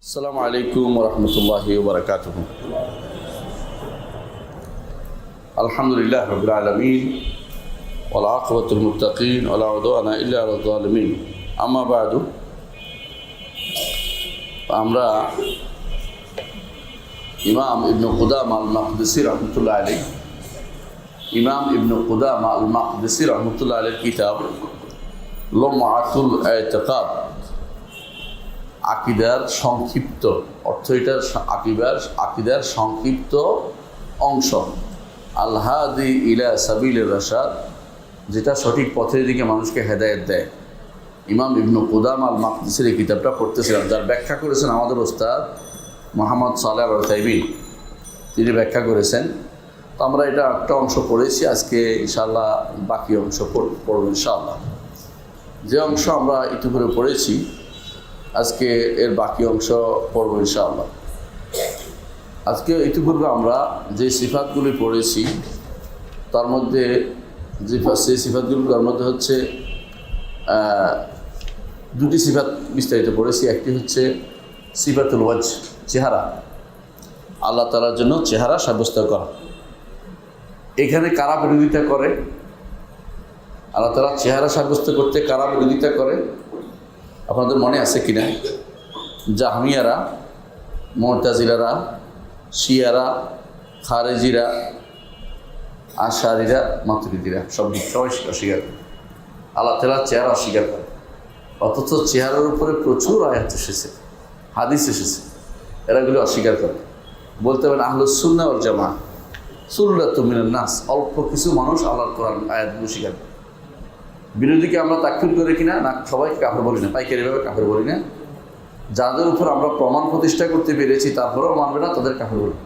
আসসালামু আলাইকুম ওরহমতুল্লাহি ওবরাকাতুহু। আলহামদুলিল্লাহ রাব্বিল আলামিন ওয়াল আকিবাতুল মুত্তাকিন ওয়ালা উদওয়ানা ইল্লা আলাল যালিমিন। আম্মা বা'দু, আমরা ইমাম ইবনে কুদামা আল মাকদিসি রাহমাতুল্লাহ আলাইহি রাহমাতুল্লাহ আলাইহির কিতাব লুমআতুল ইতিকাদ, আকিদার সংক্ষিপ্ত অর্থ, এটা আকিদার সংক্ষিপ্ত অংশ, আল হাদি ইলা সাবিলির রাশাদ, যেটা সঠিক পথের দিকে মানুষকে হেদায়েত দেয়। ইমাম ইবনে কুদামা আল মাকদিসির এই কিতাবটা পড়তেছিলাম, যার ব্যাখ্যা করেছেন আমাদের ওস্তাদ মুহাম্মদ সালেহ আল উসাইমিন, তিনি ব্যাখ্যা করেছেন। তো আমরা এটা একটা অংশ পড়েছি, আজকে ইনশাআল্লাহ বাকি অংশ পড়ব ইনশাআল্লাহ। যে অংশ আমরা ইতিপূর্বে পড়েছি, আজকে এর বাকি অংশ পড়ব ইনশাআল্লাহ। আজকে ইতিপূর্বে আমরা যে সিফাতগুলি পড়েছি তার মধ্যে সেই সিফাতগুলোর মধ্যে হচ্ছে দুটি সিফাত বিস্তারিত পড়েছি। একটি হচ্ছে সিফাতুল ওয়াজহ, চেহারা, আল্লাহ তাআলার জন্য চেহারা সাব্যস্ত করা। এখানে কারা বিরোধিতা করে? আল্লাহ তাআলা চেহারা সাব্যস্ত করতে কারা বিরোধিতা করে আপনাদের মনে আছে কিনা? জাহমিয়ারা, মুতাজিলারা, শিয়ারা, খারেজিরা, আশারিরা, মাতুরিদিরা সবাই অস্বীকার করে। আল্লাহ তাআলা চেহারা অস্বীকার করে, অথচ চেহারার উপরে প্রচুর আয়াত এসেছে, হাদিস এসেছে, এরাগুলো অস্বীকার করে। বলতে পারেন আহলুস সুন্নাহ ওয়াল জামাআহ, সুল্লাতুম মিনান নাস, অল্প কিছু মানুষ আল্লাহর কোরআন আয়াতগুলো স্বীকার করে। বিরোধীকে আমরা তাকফির করে কিনা? না, সবাইকে কাফের বলি না, পাইকারিভাবে কাফের বলি না। যাদের উপর আমরা প্রমাণ প্রতিষ্ঠা করতে পেরেছি তারপরেও মানবে না, তাদের কাফের বলি।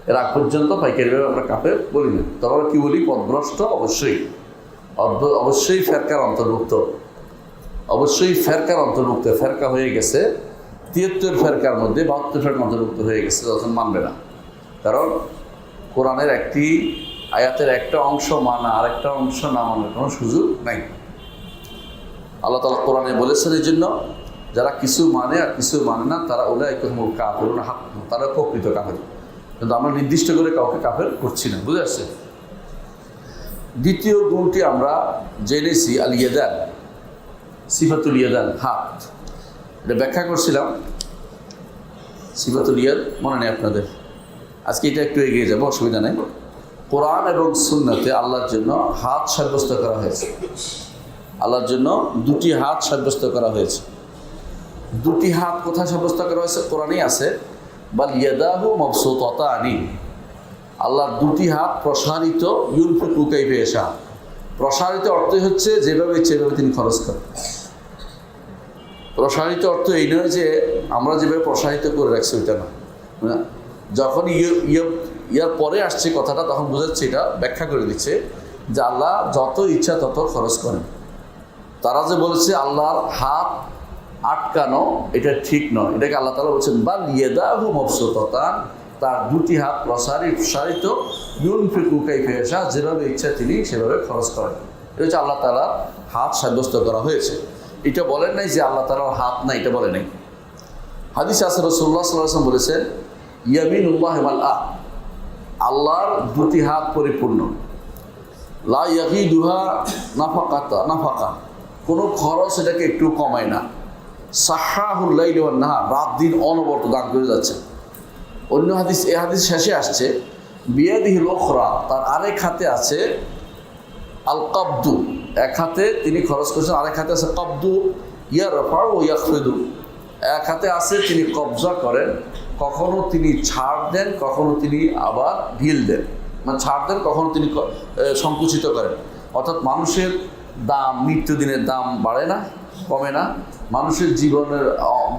এর আগ পর্যন্ত পাইকারিভাবে আমরা কাফের বলি না। তবে আমরা কী বলি? পথভ্রষ্ট, অবশ্যই ফেরকার অন্তর্ভুক্ত, ফেরকা হয়ে গেছে 73 ফেরকার মধ্যে 72 ফেরকার অন্তর্ভুক্ত হয়ে গেছে, যখন মানবে না। কারণ কোরআনের একটি আয়াতের একটা অংশ মানা আর একটা অংশ না মানার কোনো সুযোগ নাই। আল্লাহ তাআলা কোরআনে বলেছেন, এই জন্য যারা কিছু মানে আর কিছু মানে না, তারা উলাইকুমুল কাফিরুন হাক্কান, তারা প্রকৃত কাফের। কিন্তু আমরা নির্দিষ্ট করে কাউকে কাফের করছি না, বুঝে আসছে? দ্বিতীয় গুণটি আমরা জেনেছি, আল ইয়াদান, সিফাতুল ইয়াদান, হাত। এটা ব্যাখ্যা করছিলাম, সিফাতুল ইয়াদ মনে নেই আপনাদের? আজকে এটা একটু এগিয়ে যাবো, অসুবিধা নেই। কোরআন এবং সুন্নাতে আল্লাহর জন্য হাত সাব্যস্ত করা হয়েছে। আল্লাহর জন্য দুটি হাত সাব্যস্ত করা হয়েছে। দুটি হাত কোথায় সাব্যস্ত করা হয়েছে? কোরআনেই আছে, বাল ইয়াদাহু মাবসুতাতানি, আল্লাহর দুটি হাত প্রসারিত, ইউনফিকু কাইফা ইয়াশা। প্রসারিত অর্থ হচ্ছে যেভাবে ইচ্ছে সেভাবে তিনি খরচ করেন। প্রসারিত অর্থ এই নয় যে আমরা যেভাবে প্রসারিত করে রাখছি ওইটা না। যখন ইয়ার পরে আসছে কথাটা, তখন বোঝাচ্ছে, এটা ব্যাখ্যা করে দিচ্ছে যে আল্লাহ যত ইচ্ছা তত খরচ করেন। তারা যে বলেছে আল্লাহর হাত আটকানো, এটা ঠিক নয়। এটাকে আল্লাহ তাআলা বলছেন বাল ইয়াদাহু মাবসুতাতান, তার দুটি হাত প্রসারিত, ইউনফিকু কাইফা ইয়াশা, যেভাবে ইচ্ছা তিনি সেভাবে খরচ করেন। এটা হচ্ছে আল্লাহ তাআলার হাত সাব্যস্ত করা হয়েছে। এটা বলেন নাই যে আল্লাহ তাআলার হাত নাই, এটা বলে নাই। হাদিসে আছে, রাসূলুল্লাহ সাল্লাল্লাহু আলাইহি ওয়াসাল্লাম বলেছেন, ইয়ামিনুল্লাহি মালআ, আল্লাহর দুটি হাত পরিপূর্ণ, লা ইয়াগিদুহা নাফাকা, কোনো খরচ এটাকে একটু কমায় না। সাহাহুল লাইলি ওয়ান নাহার, রাত দিন অনবরত দান করে যাচ্ছে। অন্য হাদিস, এই হাদিস শেষে আসছে, বিয়াদিহিল উখরা, তার আরেক হাতে আছে আল কাবদু, এক হাতে তিনি খরচ করছেন, আরেক হাতে আছে কাবদু, ইয়ারফাউ ওয়া ইয়াখফিদু, এক হাতে আছে তিনি কবজা করেন, কখনো তিনি ছাড় দেন, কখনো তিনি আবার ঢিল দেন, মানে ছাড় দেন, কখনো তিনি সংকুচিত করেন। অর্থাৎ মানুষের দাম, নিত্যদিনের দাম বাড়ে না, কমে না। মানুষের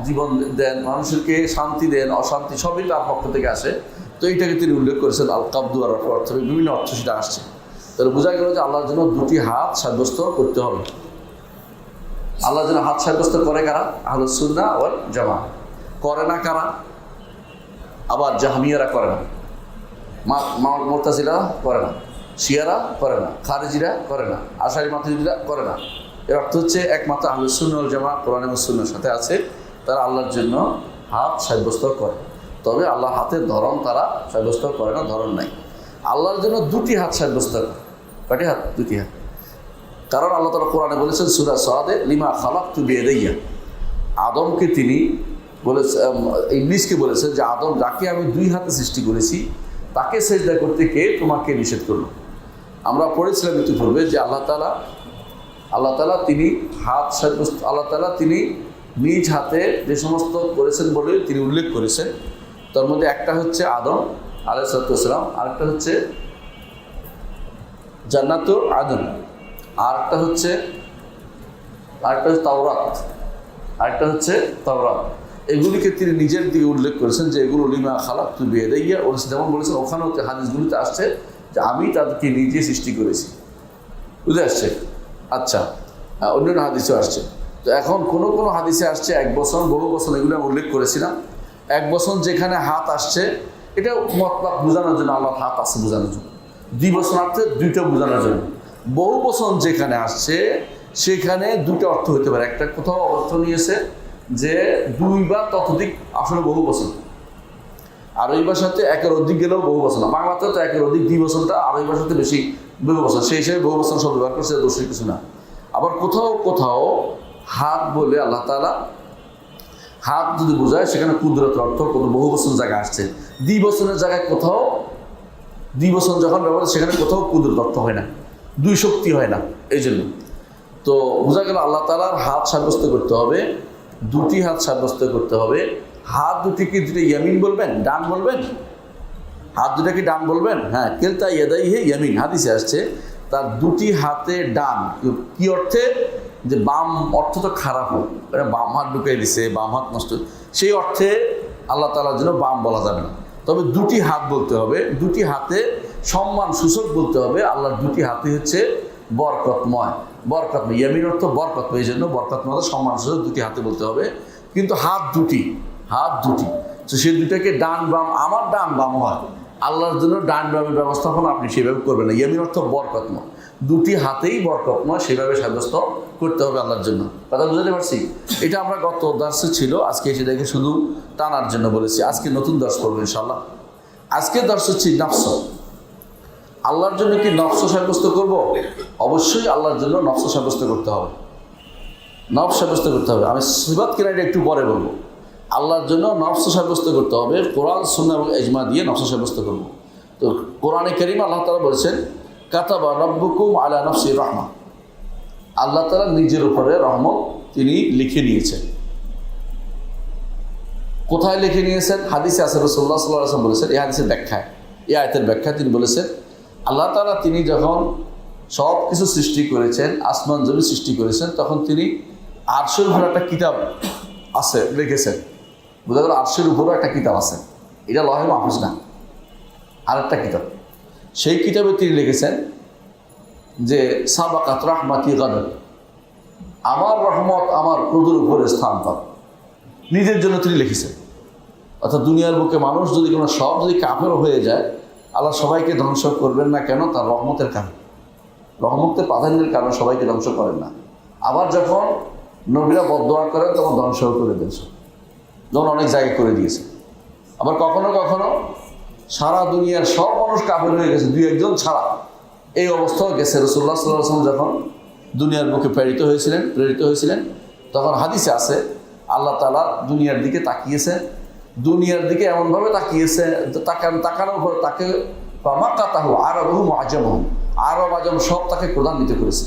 জীবন দেন, মানুষকে শান্তি দেন, অশান্তি সবই তার পক্ষ থেকে আসে। তো এইটাকে তিনি উল্লেখ করেছেন আল কাবদু আর অর্থ, বিভিন্ন অর্থ সেটা আসছে। তাহলে বোঝা গেল যে আল্লাহর জন্য দুটি হাত সাব্যস্ত করতে হবে। আল্লাহর জন্য হাত সাব্যস্ত করে কারা? আহলুস সুন্নাহ ওয়াল জামাআহ। করে না কারা? আবার জাহমিয়ারা করে না, মুতাজিলারা করে না, শিয়ারা করে না, খারেজিরা করে না, আশারি মাতুরিদিরা করে না। এর অর্থ হচ্ছে একমাত্র আহলুস সুন্নাহ ওয়াল জামাআহ কোরআন এবং সুন্নাহর সাথে আছে, তারা আল্লাহর জন্য হাত সাব্যস্ত করে, তবে আল্লাহর হাতের ধরন তারা সাব্যস্ত করে না, ধরন নাই। আল্লাহর জন্য দুটি হাত সাব্যস্ত করে। কয়টি হাত? দুটি হাত। কারণ আল্লাহ তাআলা কোরআনে বলেছেন সূরা সাদে, লিমা খালাকতু বিয়াদাইয়া, আদমকে তিনি বলেছেন, ইবলিসকে বলেছেন যে আদম, যাকে আমি দুই হাতে সৃষ্টি করেছি তাকে সেজদা করতে কে তোমাকে নিষেধ করলো? আমরা পড়েছিলাম ইতিপূর্বে যে আল্লাহ তাআলা তিনি হাত সাব্যস্ত, আল্লাহ তাআলা তিনি নিজ হাতে যে সমস্ত করেছেন বলে তিনি উল্লেখ করেছেন। তার মধ্যে একটা হচ্ছে আদম আলাইহিস সালাম, আরেকটা হচ্ছে জান্নাতুল আদন, আরেকটা হচ্ছে তাওরাত, আরেকটা হচ্ছে তাওরাত। এগুলিকে তিনি নিজের দিকে উল্লেখ করেছেন যে এগুলো লিমা খালাকতু বিয়াদাইয়া, যেমন বলেছেন ওখানেও হাদিসগুলিতে আসছে যে আমি তাদেরকে নিজে সৃষ্টি করেছি। বুঝে আসছে? আচ্ছা, অন্যান্য হাদিসেও আসছে। তো এখন কোনো কোনো হাদিসে আসছে এক বছর, বহু বছর, এগুলো আমি উল্লেখ করেছিলাম। এক বছর যেখানে হাত আসছে এটা মতলব বোঝানোর জন্য, আল্লাহর হাত আছে বোঝানোর জন্য। দুই বছর আসছে দুইটা বোঝানোর জন্য। বহু বছর যেখানে আসছে সেখানে দুটো অর্থ হতে পারে। একটা কোথাও অর্থ নিয়েছে যে দুই বা ততোধিক, আসলে বহু বছর। আর ওই ভাষাতে একের অধিক গেলেও বহু বছর না, বাংলাতে তো একের অধিক 2 বছরটা, আর ওই ভাষাতে বেশি বহু বছর, সেই হিসেবে বহু বছর শব্দ ব্যবহার করছে, দোষের কিছু না। আবার কোথাও কোথাও হাত বলে আল্লাহ তাআলা হাত যদি বোঝায় সেখানে কুদরতের অর্থ কত বহু বছর জায়গায় আসছে। 2 বছরের জায়গায় কোথাও 2 বছর যখন ব্যবহার, সেখানে কোথাও কুদরত অর্থ হয় না, 2 শক্তি হয় না। এই জন্য তো বোঝা গেল আল্লাহ তাআলার হাত সাব্যস্ত করতে হবে, দুটি হাত সাব্যস্ত করতে হবে। হাত দুটিকে দুটো ইয়ামিন বলবেন, ডান বলবেন? হাত দুটাকে ডান বলবেন? হ্যাঁ, কেলতা ইয়াদাইহি ইয়ামিন, হাদিসে আসছে তার দুটি হাতে ডান। কি অর্থে? যে বাম অর্থ তো খারাপ হোক, বাম হাত ঢুকাই দিছে, বাম হাত নষ্ট, সেই অর্থে আল্লাহ তাআলার জন্য বাম বলা যাবে না। তবে দুটি হাত বলতে হবে, দুটি হাতে সম্মান সূচক বলতে হবে। আল্লাহর দুটি হাতে হচ্ছে বরকতময়, বরকতময়, ইয়ামিন অর্থ বরকতময়, এই জন্য বরকতময় সম্মান সূচক দুটি হাতে বলতে হবে। কিন্তু হাত দুটি, হাত দুটি, তো সেই দুটাকে ডান বাম, আমার ডান বাম হয়, আল্লাহর জন্য ডান বামের ব্যবস্থাপনা আপনি সেভাবে করবেন না। ইয়ামিন অর্থ বরকতময়, দুটি হাতেই বরকতময় সেভাবে সাব্যস্ত করতে হবে আল্লাহর জন্য। কথা বুঝতে পারছি? এটা আমরা গত দর্শে ছিল, আজকে সেটাকে শুধু টানার জন্য বলেছি। আজকে নতুন দর্শ করবো ইনশাআল্লাহ। আজকে দর্শ হচ্ছে নফস। আল্লাহর জন্য কি নফস সাব্যস্ত করব? অবশ্যই আল্লাহর জন্য নফস সাব্যস্ত করতে হবে, নফস সাব্যস্ত করতে হবে। আমি সিফাত কিনা এটা একটু পরে বলবো। আল্লাহর জন্য নফস সাব্যস্ত করতে হবে, কোরআন সুন্নাহ এবং ইজমা দিয়ে নফস সাব্যস্ত করব। তো কোরআনে কারীম আল্লাহ তাআলা বলেছেন কাতাবা রাব্বুকুম আলা নাফসি রাহমা, আল্লাহ তাআলা নিজের উপরে রহমত তিনি লিখে নিয়েছেন। কোথায় লিখে নিয়েছেন? হাদিসে আছে, রাসূলুল্লাহ সাল্লাল্লাহু আলাইহি ওয়াসাল্লাম বলেছেন, এই হাদিসের ব্যাখ্যায়, এই আয়াতের ব্যাখ্যায় তিনি বলেছেন আল্লাহ তাআলা তিনি যখন সব কিছু সৃষ্টি করেছেন, আসমান জমি সৃষ্টি করেছেন, তখন তিনি আরশের উপর একটা কিতাব আছে লিখেছেন। বোঝা গেল আরশের উপরও একটা কিতাব আছে, এটা লহে মাহফুজ না, আরেকটা কিতাব। সেই কিতাবে তিনি লিখেছেন যে সাবাকাত রাহমাতি গাদাব, আমার রহমত আমার ক্রোধের উপরে স্থান পাবে। নিজের জন্য তিনি লিখেছেন। অর্থাৎ দুনিয়ার বুকে মানুষ যদি কোনো সব যদি কাফের হয়ে যায়, আল্লাহ সবাইকে ধ্বংস করবেন না কেন? তার রহমতের কারণে, রহমতের প্রাধান্যের কারণে সবাইকে ধ্বংস করেন না। আবার যখন নবীরা বদদোয়া করেন তখন ধ্বংস করে দিয়েছে, যেমন অনেক জায়গায় করে দিয়েছে। আবার কখনো কখনো সারা দুনিয়ার সব মানুষ কাফের হয়ে গেছে, 2-1 ছাড়া, এই অবস্থাও গেছে। রাসূলুল্লাহ সাল্লাল্লাহু আলাইহি ওয়াসাল্লাম যখন দুনিয়ার বুকে প্রেরিত হয়েছিলেন তখন হাদিসে আছে আল্লাহ তাআলা দুনিয়ার দিকে তাকিয়েছেন, দুনিয়ার দিকে এমনভাবে তাকিয়েছে, তাকানোর পর তাকে ফামাকাতাহু আরাবুহু মুআজ্জামুহু, আরব আজম সব তাকে ক্রোধান্বিত করেছে।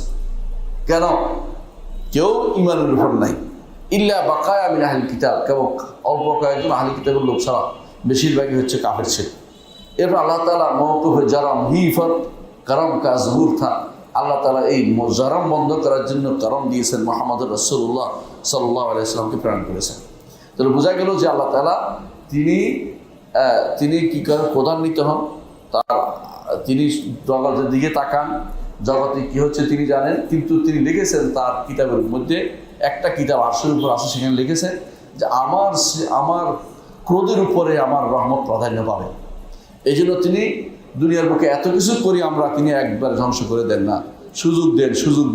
কেন? কেউ ইমানের উপর নাই, ইল্লা বাকায়া মিন আহলিল কিতাব, কেবল অল্প কয়েকজন আহলি কিতাবের লোক ছাড়া বেশিরভাগই হচ্ছে কাফের ছিল। এরপর আল্লাহ তাআলা মওকুফে জারাম হিফত কারম কা জহুর থা, আল্লাহ তাআলা এই জারাম বন্ধ করার জন্য কারণ দিয়েছেন, মুহাম্মদুর রাসূলুল্লাহ সাল্লাল্লাহু আলাইহি ওয়াসাল্লামকে প্রেরণ করেছেন। তাহলে বোঝা গেল যে আল্লাহ তাআলা তিনি কি করেন? ক্রোধান্বিত হন, তিনি জগতের দিকে তাকান, জগতে কি হচ্ছে তিনি জানেন, কিন্তু তিনি লিখেছেন তার কিতাবের মধ্যে একটা কিতাব আরশের উপর আছে, সেখানে লিখেছেন যে আমার ক্রোধের উপরে আমার রহমত প্রাধান্য পাবে। এই জন্য তিনি দুনিয়ার বুকে এত কিছু করি আমরা, তিনি একবার ধ্বংস করে দেন না, সুযোগ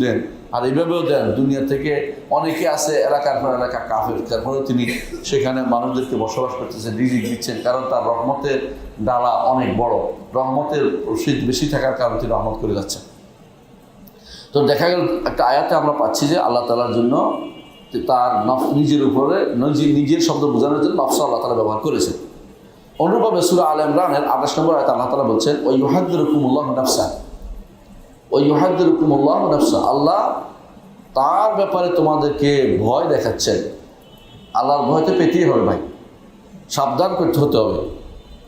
দেন, আর এইভাবেও দেন। দুনিয়া থেকে অনেকে আছে এলাকার পর এলাকা কাফের, তারপরেও তিনি সেখানে মানুষদেরকে বসবাস করতেছেন, রিজিক দিচ্ছেন, কারণ তার রহমতের ডালা অনেক বড়, রহমতের শীত বেশি থাকার কারণে তিনি রহমত করে যাচ্ছেন। তো দেখা গেল একটা আয়াতে আমরা পাচ্ছি যে আল্লাহ তাআলার জন্য তার নিজের উপরে নিজের শব্দ বোঝানোর জন্য নফস আল্লাহ তাআলা ব্যবহার করেছেন। অনুরূপভাবে সূরা আলে ইমরানের 28 নম্বর আয়াতে আল্লাহ তাআলা বলছেন, ওয়া ইউহাদ্দিরুকুমুল্লাহু নাফসা, ওয়া ইউহাদ্দিরুকুমুল্লাহু নাফসা, আল্লাহ তার ব্যাপারে তোমাদেরকে ভয় দেখাচ্ছেন। আল্লাহর ভয়তে পেতেই হবে ভাই, সাবধান করতে হতে হবে।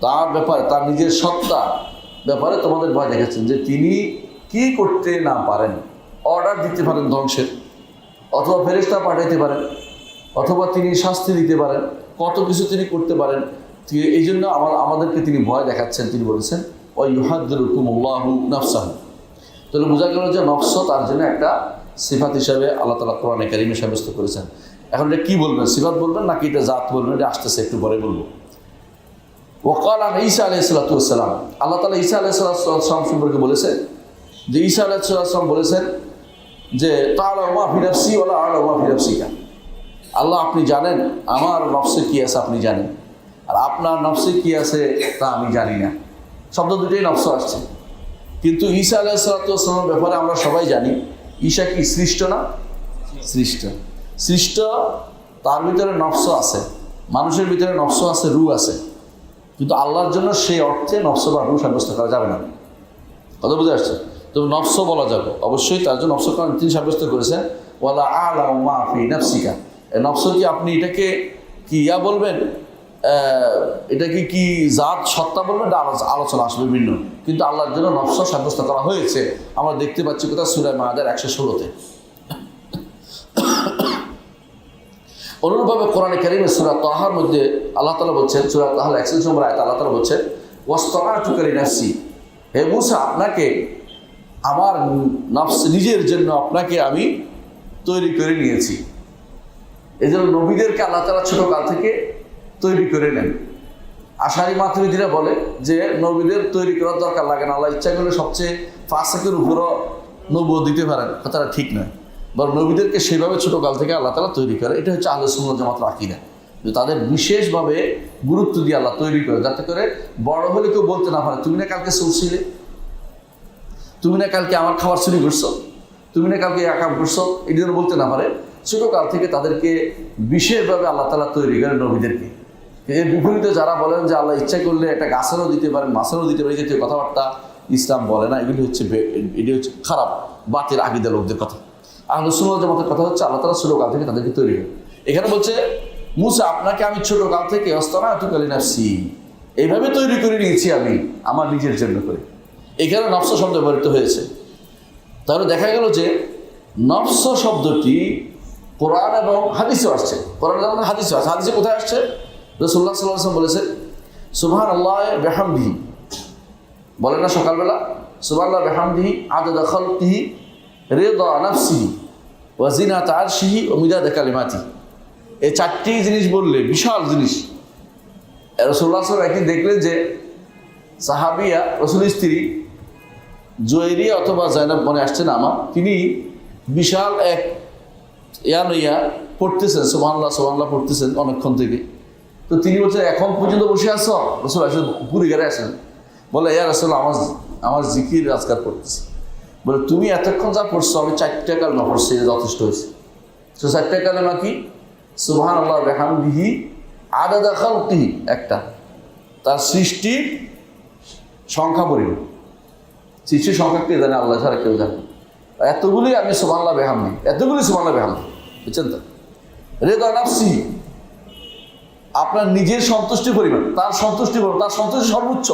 তার ব্যাপারে, তার নিজের সত্তা ব্যাপারে তোমাদের ভয় দেখাচ্ছেন যে তিনি কি করতে না পারেন। অর্ডার দিতে পারেন ধ্বংসের, অথবা ফেরেশতা পাঠাইতে পারেন, অথবা তিনি শাস্তি দিতে পারেন, কত কিছু তিনি করতে পারেন। এই জন্য আমাদেরকে তিনি ভয় দেখাচ্ছেন। তিনি বলেছেন ওয়া ইউহাদ্দিরুকুমুল্লাহু নাফসাহু। তাহলে বোঝা গেল যে নফস তার জন্য একটা সিফাত হিসাবে আল্লাহ তাআলা কোরআনে কারিমে সাব্যস্ত করেছেন। এখন এটা কী বলবেন, সিফাত বলবেন নাকি এটা জাত বলবেন, এটা আসতেছে একটু পরে বলবো। ওয়াকাল আন ঈসা আলাইহিস সালাতু ওয়াস সালাম, আল্লাহ তাআলা ঈসা আলাইহিস সালাতু ওয়াস সালাম সম্পর্কে বলেছেন যে ঈসা আলাইহিস সালাম বলেছেন যে তাআলামু মা ফি নাফসি ওয়া লা আ'লামু মা ফি নাফসিকা, আল্লাহ আপনি জানেন আমার নফসে কী আছে আপনি জানেন, আর আপনার নফসে কী আছে তা আমি জানি না। শব্দ দুটোই নফস আসছে, কিন্তু ঈসা আলাইহিস সালাতু ওয়াস সালামের ব্যাপারে আমরা সবাই জানি ঈসা কি সৃষ্ট না? সৃষ্ট। তার ভিতরে নফস আছে, মানুষের ভিতরে নফস আছে, রূহ আছে, কিন্তু আল্লাহর জন্য সেই অর্থে নফস বা রূহ সাব্যস্ত করা যাবে না। কথা বুঝে আসছে? তবে নফস বলা যাবে অবশ্যই, তার জন্য নফস তিনি সাব্যস্ত করেছেন ওয়ালা আ'লামু মা ফি নাফসিকা। নফস কি আপনি এটাকে কি বলবেন, এটাকে কি জাত সত্তা বলবেন, এটা আলোচনা আসবে ভিন্ন, কিন্তু আল্লাহর জন্য নফস সাব্যস্ত করা হয়েছে। আমরা দেখতে পাচ্ছি কোথাও সূরা মাআদার 116-তে। অনুরূপভাবে কোরআনে কারিমে সূরা তাহার মধ্যে আল্লাহ তাআলা বলছেন, সূরা তাহার 41 নম্বর আয়াতে আল্লাহ তাআলা বলছেন ওয়াসতানাতুকা লিনাফসি, হে মূসা আপনাকে আমার নফস নিজের জন্য আপনাকে আমি তৈরি করে নিয়েছি। এই জন্য নবীদেরকে আল্লাহ তাআলা ছোটকাল থেকে তৈরি করে নেন। আশারি মাতুরিদিরা বলে যে নবীদের তৈরি করার দরকার লাগে না, আল্লাহ ইচ্ছা করলে সবচেয়ে ফাসিকের উপরও নবুয়ত দিতে পারেন, কথাটা ঠিক নয়। বরং নবীদেরকে সেভাবে ছোটকাল থেকে আল্লাহ তাআলা তৈরি করে। এটা হচ্ছে আহলে সুন্নাত জামাতের আকীদা, যে তাদের বিশেষভাবে গুরুত্ব দিয়ে আল্লাহ তৈরি করে, যাতে করে বড় হলে কেউ বলতে না পারে তুমি না কালকে চলছিলে, তুমি না কালকে আমার খাবার চুরি করছো, তুমি না কালকে কাম করছো, এই জন্য বলতে না পারে। ছোটকাল থেকে তাদেরকে বিশেষভাবে আল্লাহ তাআলা তৈরি করেন নবীদেরকে। এর বিপরীতে যারা বলেন যে আল্লাহ ইচ্ছা করলে একটা গাছেরও দিতে পারেন, মাছেরও দিতে পারেন, জাতীয় কথাবার্তা ইসলাম বলে না। এটি হচ্ছে খারাপ বাতিল আকীদা লোকদের কথা। আহলে সুন্নাত জামাতের কথা হচ্ছে আল্লাহ তাআলা ছোটকাল থেকে তাদেরকে তৈরি করেন। এখানে বলছে মূসা আপনাকে আমি ছোটকাল থেকে ওয়াসতানাতুকা লিনাফসি, এইভাবে তৈরি করে নিয়েছি আমি আমার নিজের জন্য করে। এখানে নফস শব্দ ব্যবহৃত হয়েছে। তাহলে দেখা গেল যে নফস শব্দটি কোরআন এবং হাদিসেও আসছে। কোরআন এবং হাদিসেও আসছে। হাদিসে কোথায় আসছে? রাসূলুল্লাহ সাল্লাল্লাহু আলাইহি ওয়াসাল্লাম বলেছেন সুবহানাল্লাহি বিহামদিহি, বলেন না সকালবেলা সুবহানাল্লাহি বিহামদিহি আদাদা খালকিহি রিদা নাফসিহি ওয়া জিনাতা আরশিহি ওয়া মিদাদা কালিমাতিহি। এই চারটি জিনিস বললে বিশাল জিনিস। রাসূলুল্লাহ সাল্লাল্লাহু আলাইহি ওয়াসাল্লাম একদিন দেখলেন যে সাহাবিয়া রাসূলের স্ত্রী জুয়াইরিয়া অথবা জাইনাব মনে আসছে না আমার, তিনি বিশাল এক নইয়া পড়তেছেন, সুবহানাল্লাহ সুবহানাল্লাহ পড়তেছেন অনেকক্ষণ থেকে। তো তিনি বলছেন এখন পর্যন্ত বসে আছো? রাসূল আসেন ঘুরে গেড়ে আসেন, বলে ইয়া রাসূলুল্লাহ আমার জিকির আজকার পড়তেছি। বলে তুমি এতক্ষণ যা পড়ছো আমি 4টা কালেমা পড়ছি, যথেষ্ট হয়েছে। তো 4টা কালেমা কি? সুবহানাল্লাহ বিহামদিহি আদাদা খালকিহি একটা, তার সৃষ্টির সংখ্যা পরিমাণ, সৃষ্টির সংখ্যা কে জানে? আল্লাহ ছাড়া কেউ জানে। এতগুলি আমি সুবহানাল্লাহ বিহামদিহি, এতগুলি সুবহানাল্লাহ বিহামদিহি, বুঝছেন তো? রিদা নাফসি আপনার নিজের সন্তুষ্টি পরিমাণ, তার সন্তুষ্টি পরিমাণ, তার সন্তুষ্টি সর্বোচ্চ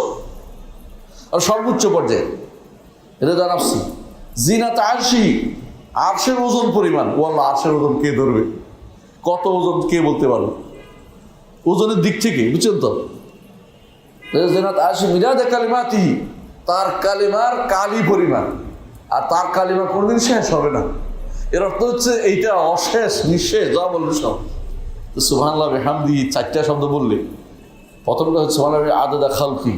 আর সর্বোচ্চ পর্যায়ে রিদা নাফসি। জিনাত আরশি আরশের ওজন পরিমাণ। ও আল্লাহ আরশের ওজন কে ধরবে? কত ওজন কে বলতে পারবে? ওজনের দিক থেকে, বুঝছেন তো? জিনাত আরশি মিদাদা কালিমাতিহি, তার কালিমার কালি পরিমাণ, আর তার কালিমা কোনোদিন শেষ হবে না। এর অর্থ হচ্ছে এইটা অশেষ, নিঃশেষ, যা বলবে সব। তো সুবহানাল্লাহ বিহামদিহি 4টা শব্দ বললে, প্রথমটা হচ্ছে সুবহানাল্লাহ আদাদা খালকি,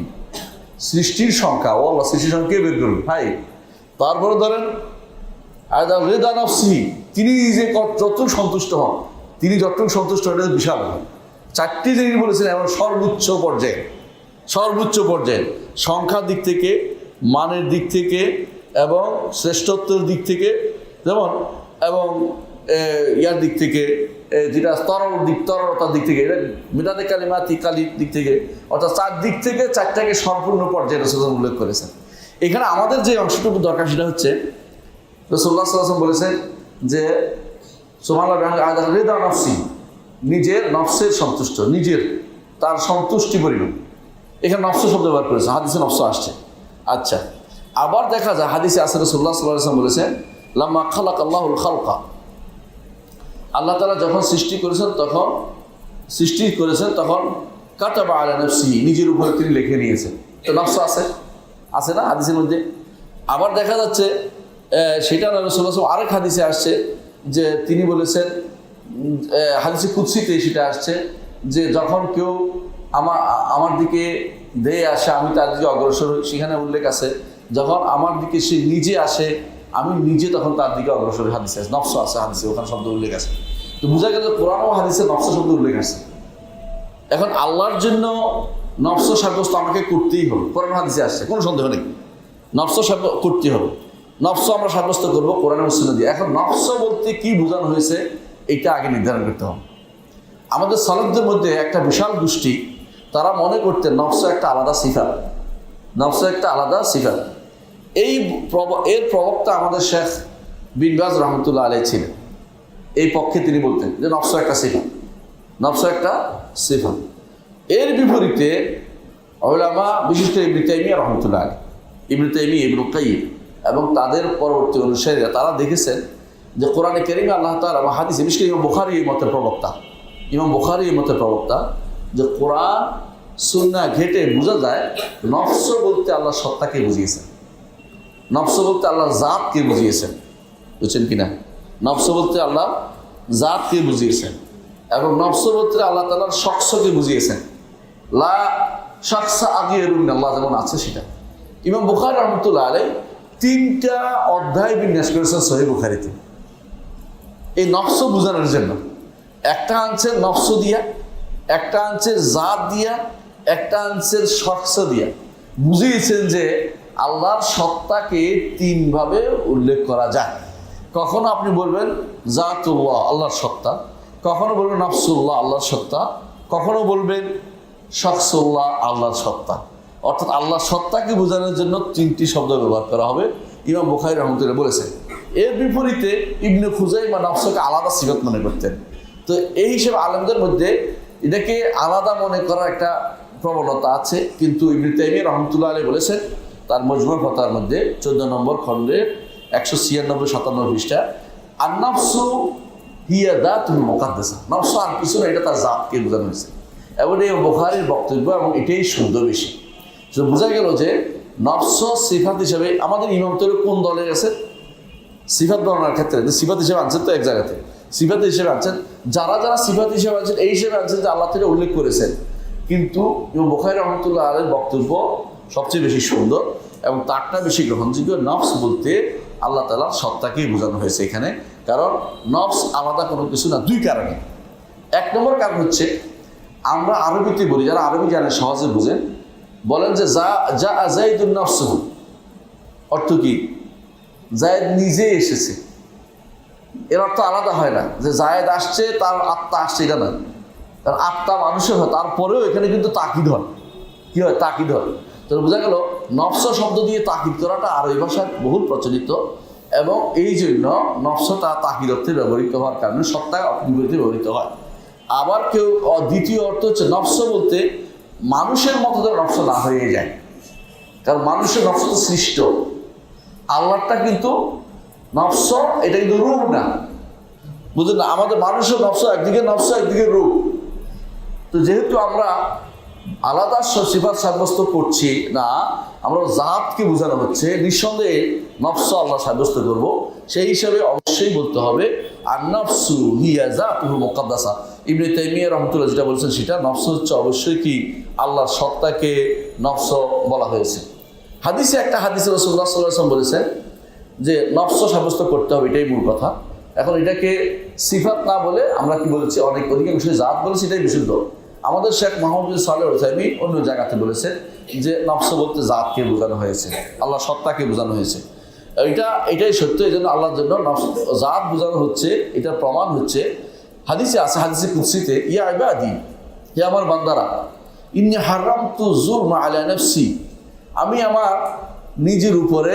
সৃষ্টির সংখ্যা। ও আল্লাহ সৃষ্টির সংখ্যা কে বের করবে ভাই? তারপরে ধরেন আর রেদা নফসি, তিনি যে যতটুকু সন্তুষ্ট হন, তিনি যতটুকু সন্তুষ্ট হন এটা বিশাল। 4টি জিনিস বলেছেন এবং সর্বোচ্চ পর্যায়ে, সর্বোচ্চ পর্যায়ে সংখ্যার দিক থেকে, মানের দিক থেকে এবং শ্রেষ্ঠত্বের দিক থেকে, যেমন এবং ইয়ার দিক থেকে, যেটা তরলতার দিক থেকে, এটা মিলাদে কালিমাতি কালির দিক থেকে, অর্থাৎ 4 দিক থেকে 4টাকে সম্পূর্ণ পর্যায়ে রাসূলুল্লাহ উল্লেখ করেছেন। এখানে আমাদের যে অংশটুকু দরকার সেটা হচ্ছে রাসূলুল্লাহ সাল্লাল্লাহু আলাইহি ওয়াসাল্লাম বলেছেন যে সুবহানাল্লাহ রিদা নফসি, নিজের নফসের সন্তুষ্ট, নিজের তার সন্তুষ্টি পরিমাণ। এখানে নফস শব্দ ব্যবহার করেছে, হাদিসে নফস আসছে। আচ্ছা, আবার দেখা যায় হাদিসে আছে রাসূলুল্লাহ সাল্লাল্লাহু আলাইহি ওয়াসাল্লাম বলেছেন লাম্মা খালাকাল্লাহুল খালকা, আল্লাহ তাআলা যখন সৃষ্টি করেছেন তখন কাতাবা আলা নফসি, নিজের উপরে তিনি লিখে নিয়েছেন। তো নফস আছে না হাদিসের মধ্যে। আবার দেখা যাচ্ছে সেটা রাসূলুল্লাহ সাল্লাল্লাহু আলাইহি ওয়াসাল্লাম আরেক হাদিসে আসছে যে তিনি বলেছেন, হাদিসে কুদসিতে সেটা আসছে যে যখন কেউ আমার দিকে ধেয়ে আসে আমি তার দিকে অগ্রসর হই। সেখানে উল্লেখ আছে যখন আমার দিকে সে নিজে আসে আমি নিজে তখন তার দিকে অগ্রসর হই। হাদিসে আছে, নফস আছে হাদিসে, ওখানে শব্দ উল্লেখ আছে। তো বোঝা গেল কোরআন ও হাদিসে নফস শব্দ উল্লেখ আছে। এখন আল্লাহর জন্য নফস সাব্যস্ত আমাকে করতেই হবে, কোরআন হাদিসে আসছে, কোনো সন্দেহ নেই। নফস করতেই হবে, নফস আমরা সাব্যস্ত করবো কোরআন ও সুন্নাহ দিয়ে। এখন নফস বলতে কি বোঝানো হয়েছে এটা আগে নির্ধারণ করতে হবে। আমাদের সালাফদের মধ্যে একটা বিশাল গোষ্ঠী, তারা মনে করতেন নফস একটা আলাদা সিফাত, নফস একটা আলাদা সিফাত। এর প্রবক্তা আমাদের শেখ বিন বাজ রহমতুল্লাহ আলাইহি ছিলেন। এই পক্ষে তিনি বলতেন যে নফস একটা সিফাত, নফস একটা সিফাত। এর বিপরীতে উলামা, বিশেষ করে ইবনে তাইমিয়া রহমতুল্লাহ আলাইহি, ইবনে তাইমিয়া, ইবনে কাইয়িম এবং তাদের পরবর্তী অনুসারীরা তারা দেখেছেন যে কোরআনে কারীমে আল্লাহ তাআলা এবং হাদিসে, বিশেষ করে ইমাম বুখারী এই মতের প্রবক্তা, যে কোরআন সুন্নাহ ঘেটে বোঝা যায় নফস বলতে আল্লাহ সত্তাকে বুঝিয়েছেন, নফস বলতে আল্লাহর জাতকে বুঝিয়েছেন। বুঝছেন কিনা? নফস বলতে আল্লাহ জাতকে বুঝিয়েছেন এবং নফস বলতে আল্লাহ তাআলার শখসকে বুঝিয়েছেন। লা শাখসা আগিরুন, আল্লাহ যেমন আছে সেটা। ইমাম বুখারী রহমতুল্লাহ আলাইহি 3টা অধ্যায় বিন্যাস করেছেন সহিহ বুখারীতে এই নফস বোঝানোর জন্য। একটা আনছেন নফস দিয়া, একটা আনছেন জাত দিয়া, একটা আনছেন শখস দিয়া। বুঝিয়েছেন যে আল্লাহর সত্তাকে 3 ভাবে উল্লেখ করা যায়। কখনো আপনি বলবেন জাতুল্লাহ, আল্লাহর সত্তা, কখনো বলবেন নফসুল্লাহ, আল্লাহর সত্তা, কখনো বলবেন শখসুল্লাহ, আল্লাহর সত্তা। অর্থাৎ আল্লাহর সত্তাকে বোঝানোর জন্য 3টি শব্দ ব্যবহার করা হবে, ইমাম বুখারী রহমতুল্লাহ বলেছেন। এর বিপরীতে ইবনে খুজাইমা নফসকে আলাদা সিফাত মনে করতেন। তো এই হিসেবে আলেমদের মধ্যে এটাকে আলাদা মনে করার একটা প্রবণতা আছে, কিন্তু ইবনে তাইমিয়া রহমতুল্লাহ আলাইহি বলেছেন তার মজমু ফাতাওয়ার মধ্যে 14 নম্বর খণ্ডে 196-97 পৃষ্ঠা, আন-নাফসু হিয়া যাতুল মুকাদ্দাসা, নফস আর কিছু না, এটা তার জাতকে বোঝানো হয়েছে। এবং এই বুখারীর বক্তব্য এবং এটাই শুদ্ধ বেশি। তো বোঝা গেল যে নফস সিফাত হিসেবে আমাদের ইমামদের কোন দলে আছে সিফাত বর্ণনার ক্ষেত্রে, সিফাত হিসেবে আনছেন তো এক জায়গাতে, সিফাত হিসেবে আনছেন, যারা সিফাত হিসেবে আনছেন এই হিসেবে আনছেন যে আল্লাহ থেকে উল্লেখ করেছেন। কিন্তু ইমাম বুখারী রহমতুল্লাহ আলাইহির বক্তব্য সবচেয়ে বেশি সুন্দর এবং তারটা বেশি গ্রহণযোগ্য। নফস বলতে আল্লাহ তাআলার সত্তাকেই বোঝানো হয়েছে এখানে, কারণ নফস আলাদা কোনো কিছু না। 2 কারণে। 1 নম্বর কারণ হচ্ছে আমরা আরবিতে বলি, যারা আরবি জানে সহজে বুঝেন, বলেন যে যা যায়েদুন নফসুহু, অর্থ কি? জায়েদ নিজে এসেছে। এর অর্থ আলাদা হয় না যে জায়েদ আসছে তার আত্মা আসছে, এটা না। তার আত্মা মানুষের হয়, তারপরেও এখানে কিন্তু তাকিদ হয়। কি হয়? তাকিদ হয়। তো বোঝা গেল নফস শব্দ দিয়ে তাকিদ করাটা আরবি ভাষায় বহুল প্রচলিত এবং এই জন্য নফসটা তাকিদ অর্থে ব্যবহৃত হওয়ার কারণে সত্তা বিপরীতে ব্যবহৃত হয়। আবার কেউ দ্বিতীয় অর্থ হচ্ছে নফস বলতে মানুষের মতো যেন নফস না হয়ে যায়, কারণ মানুষের নফস তো সৃষ্ট, আল্লাহটা কিন্তু নফস, এটা কিন্তু রূপ না। বুঝলেন না? আমাদের মানুষের নফস একদিকে, নফস একদিকে রূপ। তো যেহেতু আমরা আলাদা সিফাত সাব্যস্ত করছি না, আমরা জাতকে বোঝানো হচ্ছে, নিঃসন্দেহে নফস আল্লাহ সাব্যস্ত করব, সেই হিসাবে অবশ্যই বলতে হবে আন-নাফসু হিয়া যাতুল মুকাদ্দাসা। ইবনে তাইমিয়া রাহমাতুল্লাহ যেটা বলছেন সেটা, নফস হচ্ছে অবশ্যই কি আল্লাহর সত্তাকে নফস বলা হয়েছে। হাদিসে একটা হাদিসে রাসূলুল্লাহ সাল্লাল্লাহু আলাইহি ওয়াসাল্লাম বলেছেন যে নফস সাব্যস্ত করতে হবে, এটাই মূল কথা। এখন এটাকে সিফাত না বলে আমরা কি বলেছি, অধিকাংশ জাত বলেছি, এটাই বিশুদ্ধ। আমাদের শেখ মাহমুদ সালেহ উসাইমিন অন্য জায়গাতে বলেছেন যে নফস বলতে জাতকে বোঝানো হয়েছে, আল্লাহ সত্তাকে বোঝানো হয়েছে। এটাই সত্য। এই জন্য আল্লাহর জন্য জাত বোঝানো হচ্ছে, এটার প্রমাণ হচ্ছে হাদিসে আছে, হাদিসে কুদসিতে, ইয়া ইবাদি, হে আমার বান্দারা, ইন্নী হারামতু যুলমা আলা নাফসি, আমি আমার নিজের উপরে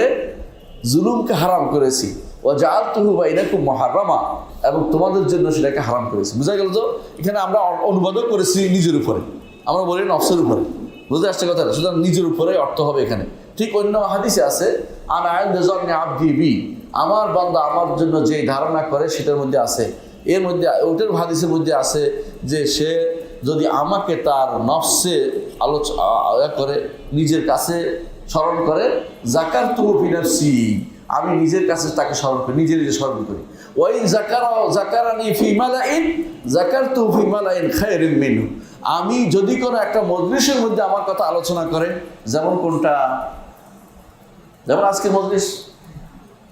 জুলুমকে হারাম করেছি, ও জাআলতুহু বাইনাকুম মুহাররামা, এবং তোমাদের জন্য সেটাকে হারাম করেছি। বুঝা গেল? তো এখানে আমরা অনুবাদও করেছি নিজের উপরে, আমরা বলি নফসের উপরে। বুঝতে আসছে কথাটা? সুতরাং নিজের উপরে অর্থ হবে এখানে। ঠিক অন্য হাদিসে আছে, আনা ইনদা যান্নি আবদি বি, আমার বান্দা আমার জন্য যে ধারণা করে সেটার মধ্যে আছে, এর মধ্যে ওটার হাদিসের মধ্যে আছে যে সে যদি আমাকে তার নফসে আলোচনা করে, নিজের কাছে স্মরণ করে, যাকারতুহু ফি নাফসি, আমি নিজের কাছে তাকে স্মরণ করি, নিজে নিজে স্মরণ করি। ওয়াইন যাকারানি ফি মালাইন যাকারতুহু ফি মালাইন খায়রিন মিনহু, আমি যদি কোনো একটা মজলিসের মধ্যে আমার কথা আলোচনা করে, যেমন কোনটা, যেমন আজকের মজলিস,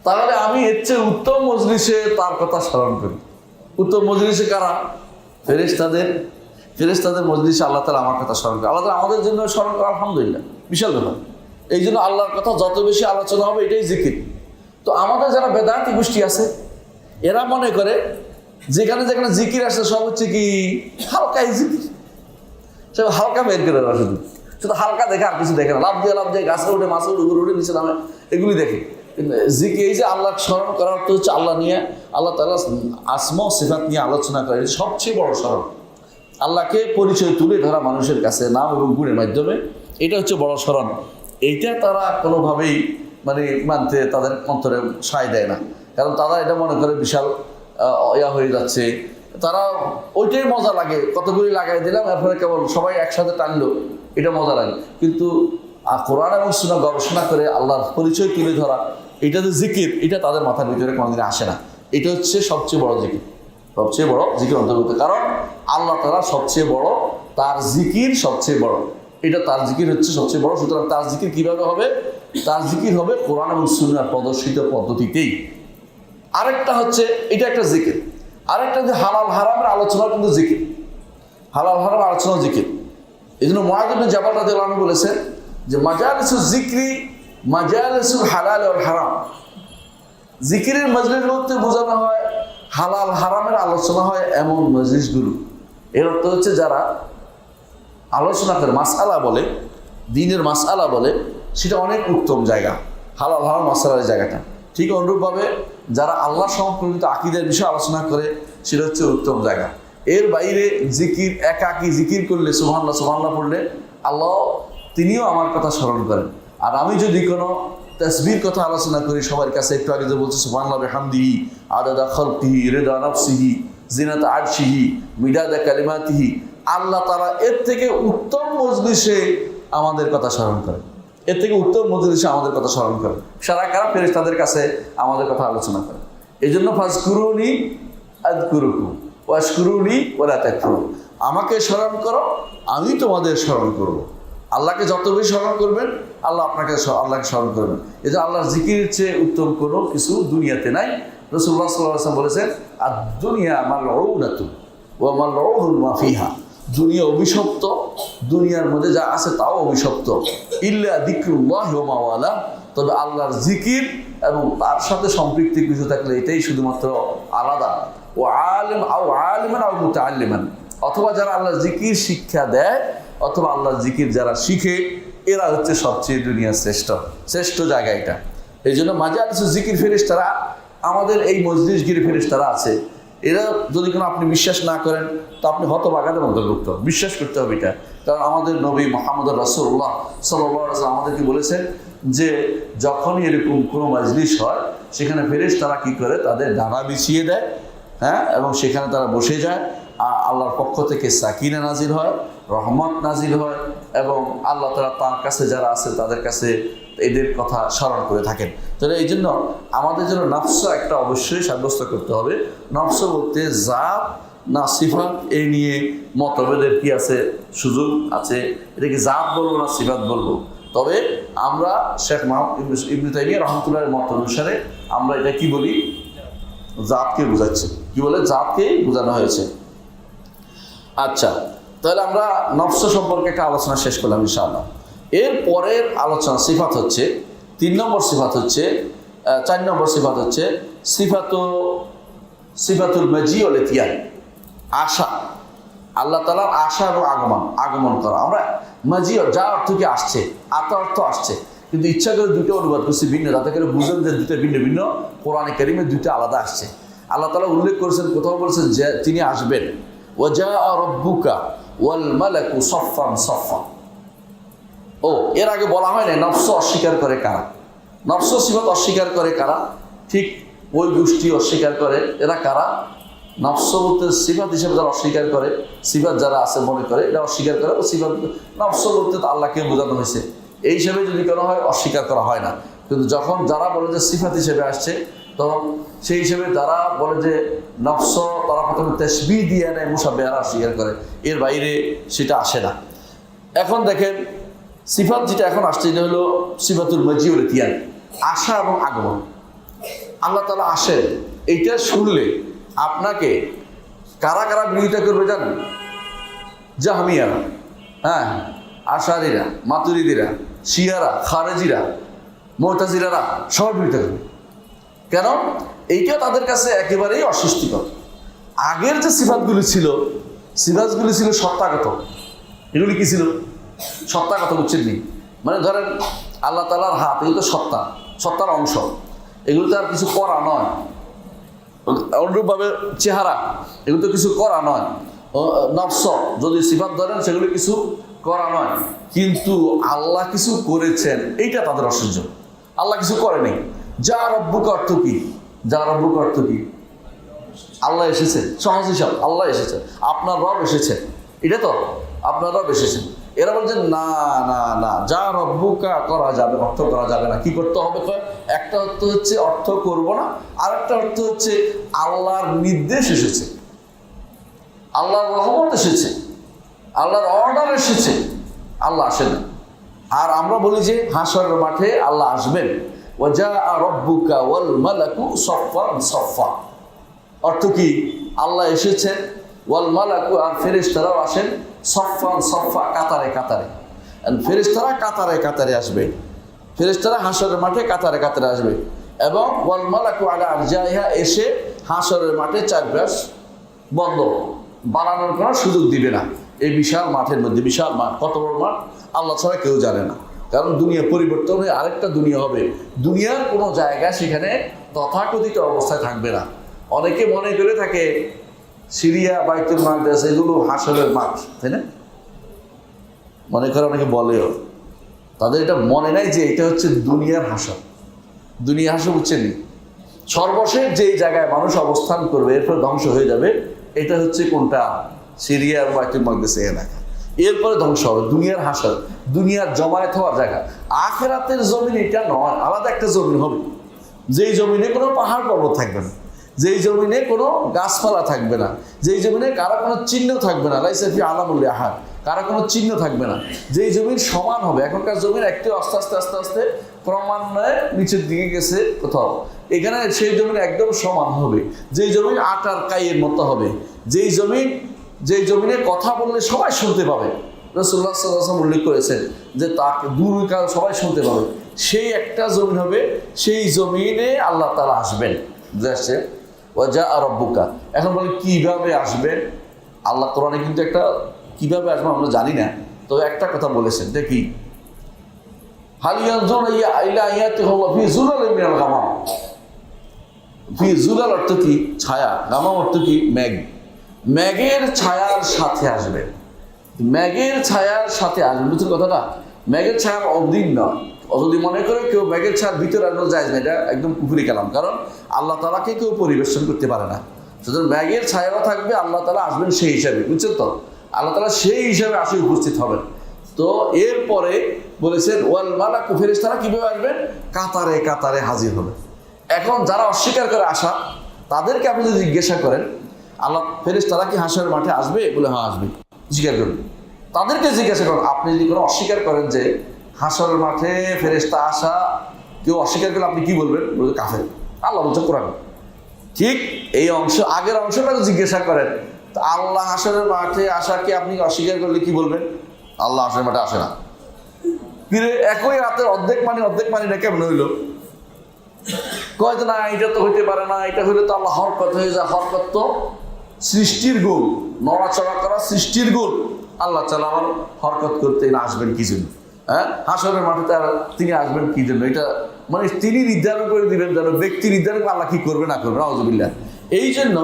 তাহলে আমি এর চেয়ে উত্তম মজলিসে তার কথা স্মরণ করি। উত্তম মজলিসে কারা? ফেরেশতাদের মজলিসে আল্লাহ তাআলা আমার কথা স্মরণ করে। আল্লাহ তাআলা আমাদের জন্য স্মরণ করে, আলহামদুলিল্লাহ, বিশাল ব্যাপার। এই জন্য আল্লাহর কথা যত বেশি আলোচনা হবে, এটাই জিকির। তো আমাদের যারা বেদাতি গোষ্ঠী আছে, এরা মনে করে যেখানে যেখানে জিকির আসে সব হচ্ছে কি হালকাই জিকির, সব হালকা বের করে ওরা শুধু শুধু হালকা দেখে, আর কিছু দেখে না। লাভ দিয়ে গাছে উঠে, মাছে উঠে, উপরে উঠে, নিচে নামে, এগুলি দেখে। কিন্তু জিকির, এই যে আল্লাহ স্মরণ করার অর্থ হচ্ছে আল্লাহ নিয়ে, আল্লাহ তাআলা আসমা ও সিফাত নিয়ে আলোচনা করে, এটা সবচেয়ে বড় স্মরণ। আল্লাহকে পরিচয় তুলে ধরা মানুষের কাছে নাম এবং গুণের মাধ্যমে, এটা হচ্ছে বড় স্মরণ। এইটা তারা কোনোভাবেই মানতে তাদের অন্তরে সায় দেয় না, কারণ তারা এটা মনে করে বিশাল হয়ে যাচ্ছে। তারা ওইটাই মজা লাগে, কতগুলি লাগাই দিলাম, এরপরে কেবল সবাই একসাথে টানলো, এটা মজা লাগে। কিন্তু কোরআন এবং সুন্নাহ গবেষণা করে আল্লাহর পরিচয় তুলে ধরা, এটা যে জিকির, এটা তাদের মাথার ভিতরে কোনোদিন আসে না। এটা হচ্ছে সবচেয়ে বড় জিকির, সবচেয়ে বড় জিকির অন্তর্ভুক্ত। কারণ আল্লাহ তাআলা সবচেয়ে বড়, তার জিকির সবচেয়ে বড়, এটা তার জিকির হচ্ছে সবচেয়ে বড়। সুতরাং তার জিকির কিভাবে হবে? তার জিকির হবে কোরআন এবং সুন্নাহর প্রদর্শিত পদ্ধতিতেই। আরেকটা হচ্ছে, এটা একটা জিকির। আরেকটা যে হালাল হারামের আলোচনা, কিন্তু জিকির, হালাল হারাম আলোচনা জিকির। এই জন্য মুআয ইবনে জাবাল রাদিয়াল্লাহু আনহু বলেছেন যে মাজালিসুল জিকরি মাজালিসুল হালাল ওয়াল হারাম, জিকিরের মজলিস বলতে বোঝানো হয় হালাল হারামের আলোচনা হয় এমন মজলিসগুলো। এর অর্থ হচ্ছে যারা আলোচনা করে, মাসআলা বলে, দ্বীনের মাসআলা বলে, সেটা অনেক উত্তম জায়গা, হালাল হারাম মাসআলার জায়গাটা। ঠিক অনুরূপভাবে যারা আল্লাহ সম্পর্কিত আকীদার বিষয়ে আলোচনা করে, সেটা হচ্ছে উত্তম জায়গা। এর বাইরে জিকির, একাকী জিকির করলে, সুবহানাল্লাহ সুবহানাল্লাহ পড়লে আল্লাহ তিনিও আমার কথা স্মরণ করেন। আর আমি যদি কোনো তাসবির কথা আলোচনা করি সবার কাছে, একটু আগে যে বলছে সুবহানাল্লাহ বিহামদিহি আদাদা খালকিহি রিদা নাফসিহি জিনাতা আরশিহি মিদাদা কালিমাতিহি, আল্লাহ তাআলা এর থেকে উত্তম মজলিসে আমাদের কথা স্মরণ করেন, এর থেকে উত্তম মজলিসে আমাদের কথা স্মরণ করেন। সারা কারা ফেরেশতাদের কাছে আমাদের কথা আলোচনা করে। এই জন্য ফাজকুরুনি আযকুরুকুম ওয়াশকুরুনি ওয়ালা তাকফুরুন, আমাকে স্মরণ করো, আমি তোমাদের স্মরণ করব। আল্লাহকে যত বেশি স্মরণ করবেন, আল্লাহ আল্লাহকে স্মরণ করবেন। এই যে আল্লাহর জিকিরের চেয়ে উত্তম কোনো কিছু দুনিয়াতে নাই। রাসূলুল্লাহ সাল্লাল্লাহু আলাইহি ওয়াসাল্লাম বলেছেন, আদ-দুনিয়া মালউনাতুন ওয়া মালউনুন মা ফিহা, দুনিয়া অভিশপ্ত, দুনিয়ার মধ্যে যা আছে তাও অভিশপ্ত, ইল্লা যিকরুল্লাহি ওয়া মা ওয়ালা, তবে আল্লাহর জিকির এবং তার সাথে সম্পৃক্ত কিছু থাকলে এটাই শুধুমাত্র আলাদা। ও আলিম আও আলিমান আও মুতাআল্লিমান, অথবা যারা আল্লাহর জিকির শিক্ষা দেয় অথবা আল্লাহর জিকির যারা শিখে, এরা হচ্ছে সবচেয়ে দুনিয়ার শ্রেষ্ঠ জায়গা এটা। এই জন্য মাজালিসুল জিকির ফেরেশতারা, আমাদের এই মজলিসগিরি ফেরেশতারা আছে, এরা যদি কোনো আপনি বিশ্বাস না করেন তো আপনি হতভাগাদের অন্তর্ভুক্ত। বিশ্বাস করতে হবে এটা, কারণ আমাদের নবী মুহাম্মদ রাসূলুল্লাহ সাল্লাল্লাহু আলাইহি ওয়াসাল্লাম আমাদেরকে বলেছেন যে যখনই এরকম কোনো মজলিস হয়, সেখানে ফেরেশতারা কি করে, তাদের ডানা বিছিয়ে দেয়, হ্যাঁ, এবং সেখানে তারা বসে যায়। আল্লাহর পক্ষ থেকে সাকিনা নাজিল হয়, রহমত নাজিল হয়, এবং আল্লাহ তাআলা তার কাছে যারা আছে তাদের কাছে এদের কথা স্মরণ করে থাকেন। তাহলে এই জন্য আমাদের জন্য নফস একটা অবশ্যই সাব্যস্ত করতে হবে। নফস বলতে জাত না সিফাত, এই নিয়ে মতভেদের কি আছে, সুযোগ আছে। এটাকে জাত বলবো না সিফাত বলবো, তবে আমরা শেখ ইবনে তাইমিয়া রাহমাতুল্লাহির মত অনুসারে আমরা এটা কি বলি, জাতকে বোঝাচ্ছি। কি বলে? জাতকে বোঝানো হয়েছে। আচ্ছা, তাহলে আমরা নফস সম্পর্কে একটা আলোচনা শেষ করলাম ইনশাআল্লাহ। এর পরের আলোচনা সিফাত হচ্ছে 3 নম্বর সিফাত হচ্ছে 4 নম্বর সিফাত হচ্ছে সিফাতুল মাজি ওয়াল ইতিয়ান, আশা। আল্লাহ তাআলার আশা এবং আগমন করা। আমরা মাজি যা অর্থ কি আসছে, আতা অর্থ আসছে, কিন্তু ইচ্ছা করে দুটো অনুবাদ করছি ভিন্ন, তাতে করে বুঝেন যে দুটো ভিন্ন ভিন্ন। কোরআনে কারিমে দুটো আলাদা আসছে। আল্লাহ তাআলা উল্লেখ করেছেন, কোথাও বলছেন যে তিনি আসবেন, ওয়াজাআ রাব্বুকা ওয়াল মালাকু সাফফান সাফফা। এর আগে বলা হয় না নফস অস্বীকার করে কারা, নফস সিফাত অস্বীকার করে কারা, ঠিক ওই গোষ্ঠী অস্বীকার করে। এরা কারা? নফস বলতে সিফাত হিসেবে যারা অস্বীকার করে, সিফাত যারা আছে মনে করে এটা অস্বীকার করে। ও সিফাত নফস বলতে আল্লাহকে বোঝানো হয়েছে, এই হিসেবে যদি করা হয় অস্বীকার করা হয় না। কিন্তু যখন যারা বলে যে সিফাত হিসেবে আসছে, তখন সেই হিসেবে যারা বলে যে নফস, তারা প্রথমে তাসবিহ দিয়ে নেয়, মুসাব্বিহারা অস্বীকার করে, এর বাইরে সেটা আসে না। এখন দেখেন সিফাত যেটা এখন আসছে এটা হলো সিফাতুল মাজি ওয়াল ইতিয়ান, আশা এবং আগমন। আল্লাহ তাআলা আসেন, এইটা শুনলে আপনাকে কারা কারা বিরোধিতা করবে জানেন? জাহমিয়ারা, হ্যাঁ, আশারীরা, মাতুরিদিরা, শিয়ারা, খারেজিরা, মুতাজিলারা সব বিরোধিতা করবে। কেন? এইটা তাদের কাছে একেবারেই অস্বস্তিকর। আগের যে সিফাতগুলি ছিল, সিফাতগুলি ছিল সত্তাগত। এগুলি কি ছিল? সত্তাগত, বুঝছেন নি? মানে ধরেন আল্লাহ তাআলার হাত, এগুলো তো সত্তার অংশ, এগুলো তো আর কিছু করা নয়। অনুরূপভাবে চেহারা, এগুলো তো কিছু করা নয়। নফস যদি সিফাত ধরেন, সেগুলো কিছু করা নয়। কিন্তু আল্লাহ কিছু করেছেন, এইটা তাদের অসহ্য। আল্লাহ কিছু করেনি। যা রব্বুকা অর্থ কি? যা রব্বুকা অর্থ কি? আল্লাহ এসেছেন। সহজ হিসাব, আল্লাহ এসেছেন, আপনার রব এসেছেন, এটা তো আপনার রব এসেছেন। এরা বলছেন না না না, যা রব্বুকা করা যাবে, অর্থ করা যাবে না। কি করতে হবে? একটা অর্থ হচ্ছে অর্থ করব না, আর একটা অর্থ হচ্ছে আল্লাহর নির্দেশ এসেছে, আল্লাহর রহমত এসেছে, আল্লাহর অর্ডার এসেছে, আল্লাহ আসেন না। আর আমরা বলি যে হাশরের মাঠে আল্লাহ আসবেন, ওয়াজাআ রাব্বুকা ওয়াল মালাকু সাফফান সাফফা। অর্থ কি? আল্লাহ এসেছেন, ওয়াল মালাকু, আর ফেরেশতারাও আসেন, সাফফান সাফফা, কাতারে কাতারে। ফেরেশতারা কাতারে কাতারে আসবে, ফেরেশতারা হাশরের মাঠে কাতারে কাতারে আসবে। এবং ওয়াল মালাকু আলা আরজাইহা, এসে হাশরের মাঠে চারপাশ বন্ধ, বানানোর কোনো সুযোগ দিবে না। এই বিশাল মাঠের মধ্যে, বিশাল মাঠ, কত বড় মাঠ আল্লাহ ছাড়া কেউ জানে না। কারণ দুনিয়া পরিবর্তন হয়ে আরেকটা দুনিয়া হবে। দুনিয়ার কোনো জায়গা সেখানে তথাকথিত অবস্থায় থাকবে না। অনেকে মনে করে থাকে সিরিয়া, বাইতুল মাকদাস এগুলো হাশরের মাঠ, তাই না? মনে করে, অনেকে বলেও, তাদের এটা মনে নাই যে এটা হচ্ছে দুনিয়ার হাসর। দুনিয়া হাসর বুঝছেন? সর্বশেষ যেই জায়গায় মানুষ অবস্থান করবে, এরপর ধ্বংস হয়ে যাবে, এটা হচ্ছে কোনটা? সিরিয়ার বাইতুল মাকদাস এলাকা। এরপরে ধ্বংস হবে দুনিয়ার হাসর, দুনিয়ার জমায়েত হওয়ার জায়গা। আখিরাতের জমিন এটা নয়, আলাদা একটা জমিন হবে, যেই জমিনে কোনো পাহাড় পর্বত থাকবে না, যেই জমিনে কোনো গাছপালা থাকবে না, যেই জমিনে কারো কোনো চিহ্ন থাকবে না, লাইসা ফি আলামুল আহাদ, কারো কোনো চিহ্ন থাকবে না। যেই জমিন সমান হবে, এখনকার জমিন একটু আস্তে আস্তে আস্তে আস্তে ক্রমান্বয়ে নিচের দিকে গেছে কোথাও, এখানে সেই জমিন একদম সমান হবে। যেই জমিন আটার কাইয়ের মতো হবে, যেই জমিনে কথা বললে সবাই শুনতে পাবে, রাসূলুল্লাহ সাল্লাল্লাহু আলাইহি ওয়াসাল্লাম উল্লেখ করেছেন যে তাকে দূর সবাই শুনতে পাবে, সেই একটা জমিন হবে। সেই জমিনে আল্লাহ তাআলা আসবেন, বুঝাচ্ছে ওয়াজাআ রাব্বুকা। এখন বলে কিভাবে আসবেন? আল্লাহ কোরআনে কিন্তু একটা কিভাবে আসবে আমরা জানি না, তবে একটা কথা বলেছেন, দেখি হাল ইয়ানজুরুনা ইলা আয়াতিহি ফি যুলালিন মিনাল গামাম। ফি যুলাল অর্থ কি? ছায়া, গামাম অর্থ কি? মেঘ। মেঘের ছায়ার সাথে আসবে, মেঘের ছায়ার সাথে আসবে, বুঝছেন কথাটা? মেঘের ছায়ার অধীন নয়। যদি মনে করে কেউ মেঘের ছায়ার ভিতরে আসবে, যায় না, এটা একদম কুফরি কালাম। কারণ আল্লাহ তাআলাকে কেউ পরিবেশন করতে পারে না। সুতরাং মেঘের ছায়াও থাকবে, আল্লাহ তাআলা আসবেন সেই হিসাবে, বুঝছেন তো? আল্লাহ তাআলা সেই হিসাবে আসে উপস্থিত হবেন। তো এরপরে বলেছেন ওয়াল মালাকু, ফেরেশতারা কিভাবে আসবেন? কাতারে কাতারে হাজির হবে। এখন যারা অস্বীকার করে আসা, তাদেরকে আপনি যদি জিজ্ঞাসা করেন আল্লাহ ফেরেশতারা কি হাশরের মাঠে আসবে, বলে হ্যাঁ আসবে, স্বীকার করবে। তাদেরকে জিজ্ঞাসা করেন, আপনি যদি কোনো অস্বীকার করেন যে হাসরের মাঠে ফেরেশতা আসা কেউ অস্বীকার করলে আপনি কি বলবেন? বলবে কাফের। আল্লাহ বলছে কোরআন। ঠিক এই অংশ, আগের অংশটা জিজ্ঞাসা করেন, তো আল্লাহ হাসরের মাঠে আসাকে আপনি অস্বীকার করলে কি বলবেন? আল্লাহ হাসরের মাঠে আসে না। কিন্তু একই রাতের অর্ধেক মানিটা কেমন হইল? কয় না, এটা তো হইতে পারে না, এটা হইলে তো আল্লাহ হরকত হয়ে যায়। হরকত তো সৃষ্টির গুণ, নড়াচড়া করা সৃষ্টির গুণ। আল্লাহ চালা আমার হরকত করতে আসবেন কি জন্য? হ্যাঁ, হাসরের মাঠে তিনি আসবেন কি জন্য? এটা মানে তিনি নির্ধারণ করে দিবেন, যেন ব্যক্তি নির্ধারণ আল্লাহ কি করবে না করবে। নাউযুবিল্লাহ। এই জন্য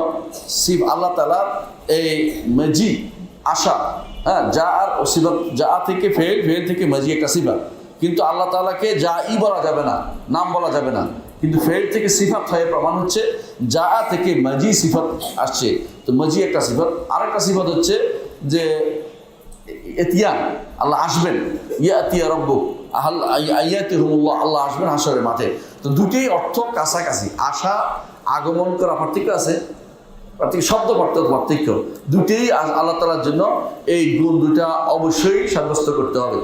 আল্লাহ তাআলা এই মাজি আশা, হ্যাঁ, যা আর সিফাত, যা থেকে ফেল, ফেল থেকে মাজি একটা সিফাত। কিন্তু আল্লাহ তাআলাকে যা বলা যাবে না, নাম বলা যাবে না। কিন্তু ফেল থেকে সিফাত হয়ে প্রমাণ হচ্ছে যা থেকে মাজি সিফাত আসছে। তো মাজি একটা সিফাত। আরেকটা সিফাত হচ্ছে যে এতিয়ান, আল্লাহ আসবেন। ইয়াতিয়া রব্বুক, আইয়াতিহুমুল্লাহ, আল্লাহ আসবেন হাসরের মাঠে। তো দুটোই অর্থ কাছাকাছি। আসা, আগমন করা পার্থক্য আছে, শব্দ পার্থক্য। দুটোই আল্লাহ তাআলার জন্য এই গুণ দুটা অবশ্যই সাব্যস্ত করতে হবে।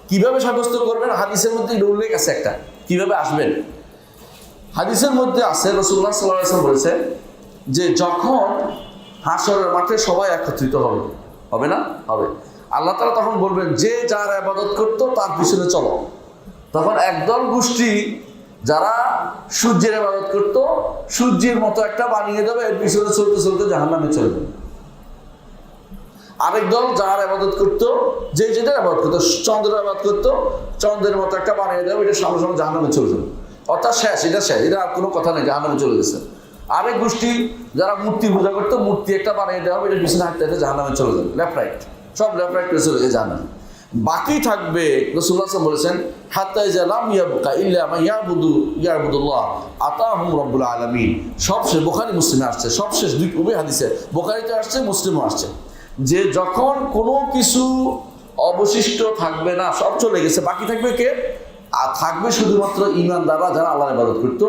কিভাবে সাব্যস্ত করবেন? হাদিসের মধ্যে উল্লেখ আছে একটা, কিভাবে আসবেন। হাদিসের মধ্যে আছে, রাসূলুল্লাহ সাল্লাল্লাহু আলাইহি ওয়াসাল্লাম বলেছেন যে যখন হাসরের মাঠে সবাই একত্রিত হবে, হবে না? হবে। আল্লাহ তাআলা তখন বলবেন যে যার ইবাদত করতো তার পিছনে চলো। তখন একদল গোষ্ঠী যারা সূর্যের ইবাদত করতো, সূর্যের মতো একটা বানিয়ে দেবে, এর পিছনে চলতে চলতে জাহান্নামে চলে যাবে। আরেক দল যার ইবাদত করতো, যে যেটা ইবাদত করতো, চন্দ্রের ইবাদত করতো, চন্দ্রের মতো একটা বানিয়ে দেবে, এটা সামনে সামনে জাহান্নামে চলে যাবে। অর্থাৎ শেষ, এটা শেষ, এটা আর কোনো কথা নেই, জাহান্নামে চলে গেছে। আরেক গোষ্ঠী যারা মূর্তি পূজা করতো, মূর্তি একটা বানিয়ে দেওয়া হবে, এটা পিছনে হাঁটতে হাঁটতে জাহান্নামে চলে যাবে। লেফট রাইট, সব লেফট রাইট করে চলে যায় জাহান্নামে। বাকি থাকবে, রাসূলুল্লাহ সাল্লাল্লাহু আলাইহি ওয়াসাল্লাম বলেছেন, হাত্তা ইযা লাম ইয়াবকা ইল্লা মা ইয়াবুদুল্লাহ আতাহুম রাব্বুল আলামিন। সবশেষ বুখারী মুসলিমে আসছে, সবশেষ দুই উভয় হাদিসে, বুখারীতে আসছে, মুসলিমও আসছে, যে যখন কোনো কিছু অবশিষ্ট থাকবে না, সব চলে গেছে, বাকি থাকবে কে? আর থাকবে শুধুমাত্র ঈমানদাররা, যারা আল্লাহর ইবাদত করতো।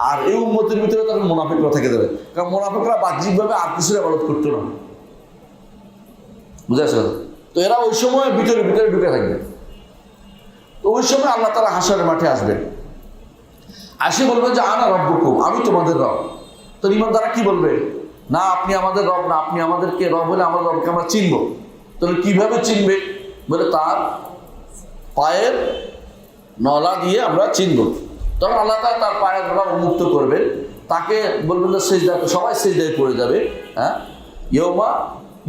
আর এই উম্মতের ভিতরে তখন মুনাফিকরা থেকে যাবে, কারণ মুনাফিকরা বাহ্যিকভাবে আর কিছুর ইবাদত করতো না। বুঝা গেছে? তো এরা ওই সময় ভিতরে ভিতরে ঢুকে থাকবে। তো ওই সময় আল্লাহ তাআলা হাসরের মাঠে আসবেন, আসে বলবেন যে আনা রব্বুকুম, আমি তোমাদের রব। তো ঈমানদাররা কি বলবে? না, আপনি আমাদের রব না, আপনি আমাদেরকে রব হলে আমার রবকে আমরা চিনব। তাহলে কিভাবে চিনবে? বলে তার পায়ের নলা দিয়ে আমরা চিনব। তখন আল্লাহ তাআলা তার পায়ের নলা উন্মুক্ত করবেন, তাকে বলবেন যে সিজদা, সবাই সিজদায় পড়ে যাবে। হ্যাঁ, ইয়াউমা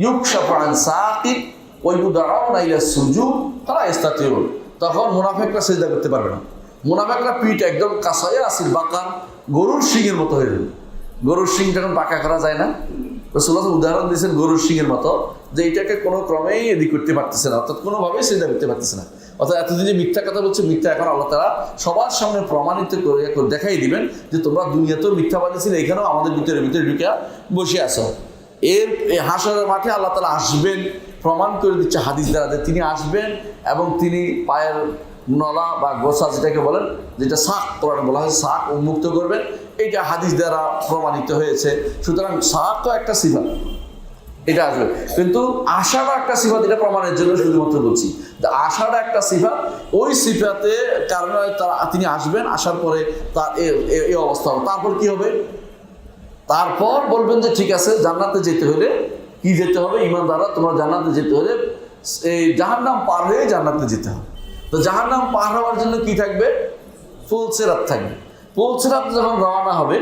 ইউকশাফু আন সাকিব ওয়া ইউদআউনা ইলা সুজুদ ফালা ইস্তাতিউন। তখন মুনাফিকরা সিজদা করতে পারবে না। মুনাফিকরা পিঠ একদম কাসায়া আসিল বাকান, গরুর শিংয়ের মতো হয়ে যাবে। গরুর শিং যখন পাকা করা যায় না, রাসূলুল্লাহ উদাহরণ দিয়েছেন গরুর শিংয়ের মতো, যে এটাকে কোনো ক্রমেই এদিক করতে পারতেছে না, অর্থাৎ কোনোভাবেই সিজদা করতে পারতেছে না। অর্থাৎ এতদিন যে মিথ্যা কথা বলছে, মিথ্যা এখন আল্লাহ তাআলা সবার সামনে প্রমাণিত করে দেখাই দিবেন যে তোমরা দুনিয়াতেও মিথ্যা বানিয়েছিলে, এখানেও আমাদের ভিতরে ভিতরে ঢুকে বসে আছো। এর হাসরের মাঠে আল্লাহ তাআলা আসবেন, প্রমাণ করে দিচ্ছে হাদিস দ্বারা যে তিনি আসবেন এবং তিনি পায়ের নলা বা গোসা যেটাকে বলেন, যেটা শাক কোরআনে বলা হয়েছে, শাক উন্মুক্ত করবেন। এইটা হাদিস দ্বারা প্রমাণিত হয়েছে। সুতরাং শাকও একটা সিফাত, এটা আসবে। কিন্তু আশাটা একটা সিফাত, এটা প্রমাণের জন্য শুধুমাত্র বলছি যে আশাটা একটা সিফাত। ওই সিফাতে কারণে তিনি আসবেন, আসার পরে তার এই অবস্থা হবে। তারপর কি হবে? তারপর বলবেন যে ঠিক আছে, জান্নাতে যেতে হলে কি যেতে হবে? ঈমানদাররা, তোমরা জান্নাতে যেতে হলে এই জাহান্নাম পার হয়ে জান্নাতে যেতে হবে। তো জাহান্নাম পার হওয়ার জন্য কি থাকবে? ফুলসিরাত থাকবে। ফুলসিরাত যখন রওনা হবে,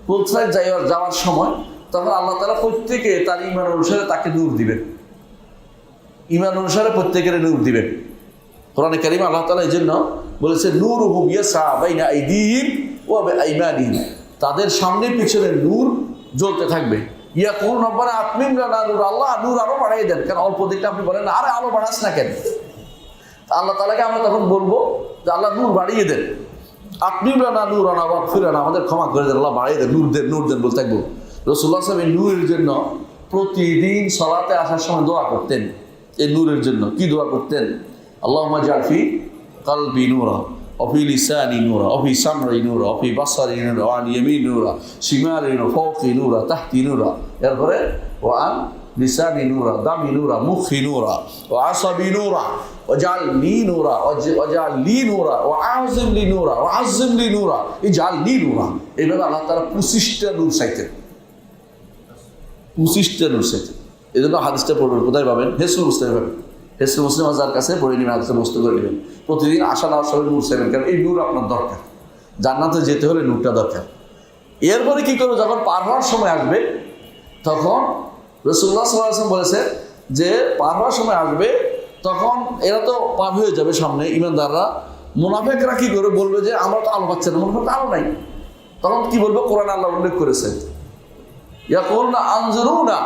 ফুলসিরাত যাওয়ার সময় তখন আল্লাহ তাআলা প্রত্যেকে তার ঈমান অনুসারে তাকে নূর দিবেন। ঈমান অনুসারে প্রত্যেকের নূর দিবেন। কোরআনে কারীমে আল্লাহ তাআলা এই জন্য বলেছে, নূরুহুম ইয়াসআ বাইনা আইদিহিম ওয়া বিআইমানিহিম, তাদের সামনে পিছনে নূর জ্বলতে থাকবে। ইয়াকুলুন রব্বানা আতমিম লানা নূর, আল্লাহ নূর আরো বাড়িয়ে দেন। কারণ অল্প দেখলে আপনি বলেন আরে আলো বাড়াস না কেন? আল্লাহ তাআলাকে আমরা তখন বলবো যে আল্লাহ নূর বাড়িয়ে দেন। আতমিম লানা নূরানা ওয়াগফির লানা, আমাদের ক্ষমা করে দেন, আল্লাহ বাড়িয়ে দেন, নূর দেন, নূর দেন বলতে থাকবো। রাসূলুল্লাহ সাল্লাল্লাহু আলাইহি ওয়াসাল্লাম নূরের জন্য প্রতিদিন সালাতে আসার সময় দোয়া করতেন। এই নূরের জন্য কি দোয়া করতেন? আল্লাহুম্মা জাল ফি কলবি নূরা অফি লিসানি নূরা অফি সামরি নূরা অফি বাসারি নূরা ওয়ান ইয়ামিন নূরা শিমালি নূরা ফাওকি নূরা তাহতি নূরা। এরপরে ওয়ান লিসানি নূরা, দামি নূরা, মুখি নূরা, ওয়া আসাবি নূরা, ওয়াজআল লি নূরা, ওয়াজআল লি নূরা, ওয়া আযিম লি নূরা, ওয়া আযিম লি নূরা, ইজআল লি নূরা। এইভাবে আল্লাহ তাআলা 25টা নূর চাইতেন, 25টা নূর চাইতেন। এই জন্য হাদিসটা পড়বেন, কোথায় পাবেন? হেসনুল মুসলিমে পাবেন। হেসনুল মুসলিম যার কাছে পড়ে নেবেন, হাদিসটা মুখস্থ করে নেবেন, প্রতিদিন আসা না আসা নূর চাইবেন, কারণ এই নূর আপনার দরকার। জান্নাতে যেতে হলে নূরটা দরকার। এরপরে কি করবো? যখন পার হওয়ার সময় আসবে, তখন রাসূলুল্লাহ সাল্লাল্লাহু আলাইহি ওয়াসাল্লাম বলেছে যে পার হওয়ার সময় আসবে, তখন এরা তো পার হয়ে যাবে সামনে ইমানদাররা, মুনাফিকরা কি করে বলবে যে আমরা তো আলো পাচ্ছি না, মুনাফিক আলো নাই। তখন কি বলবো? কোরআন আল্লাহ উল্লেখ করেছে, ইয়াকুলুনা আনজুরুনা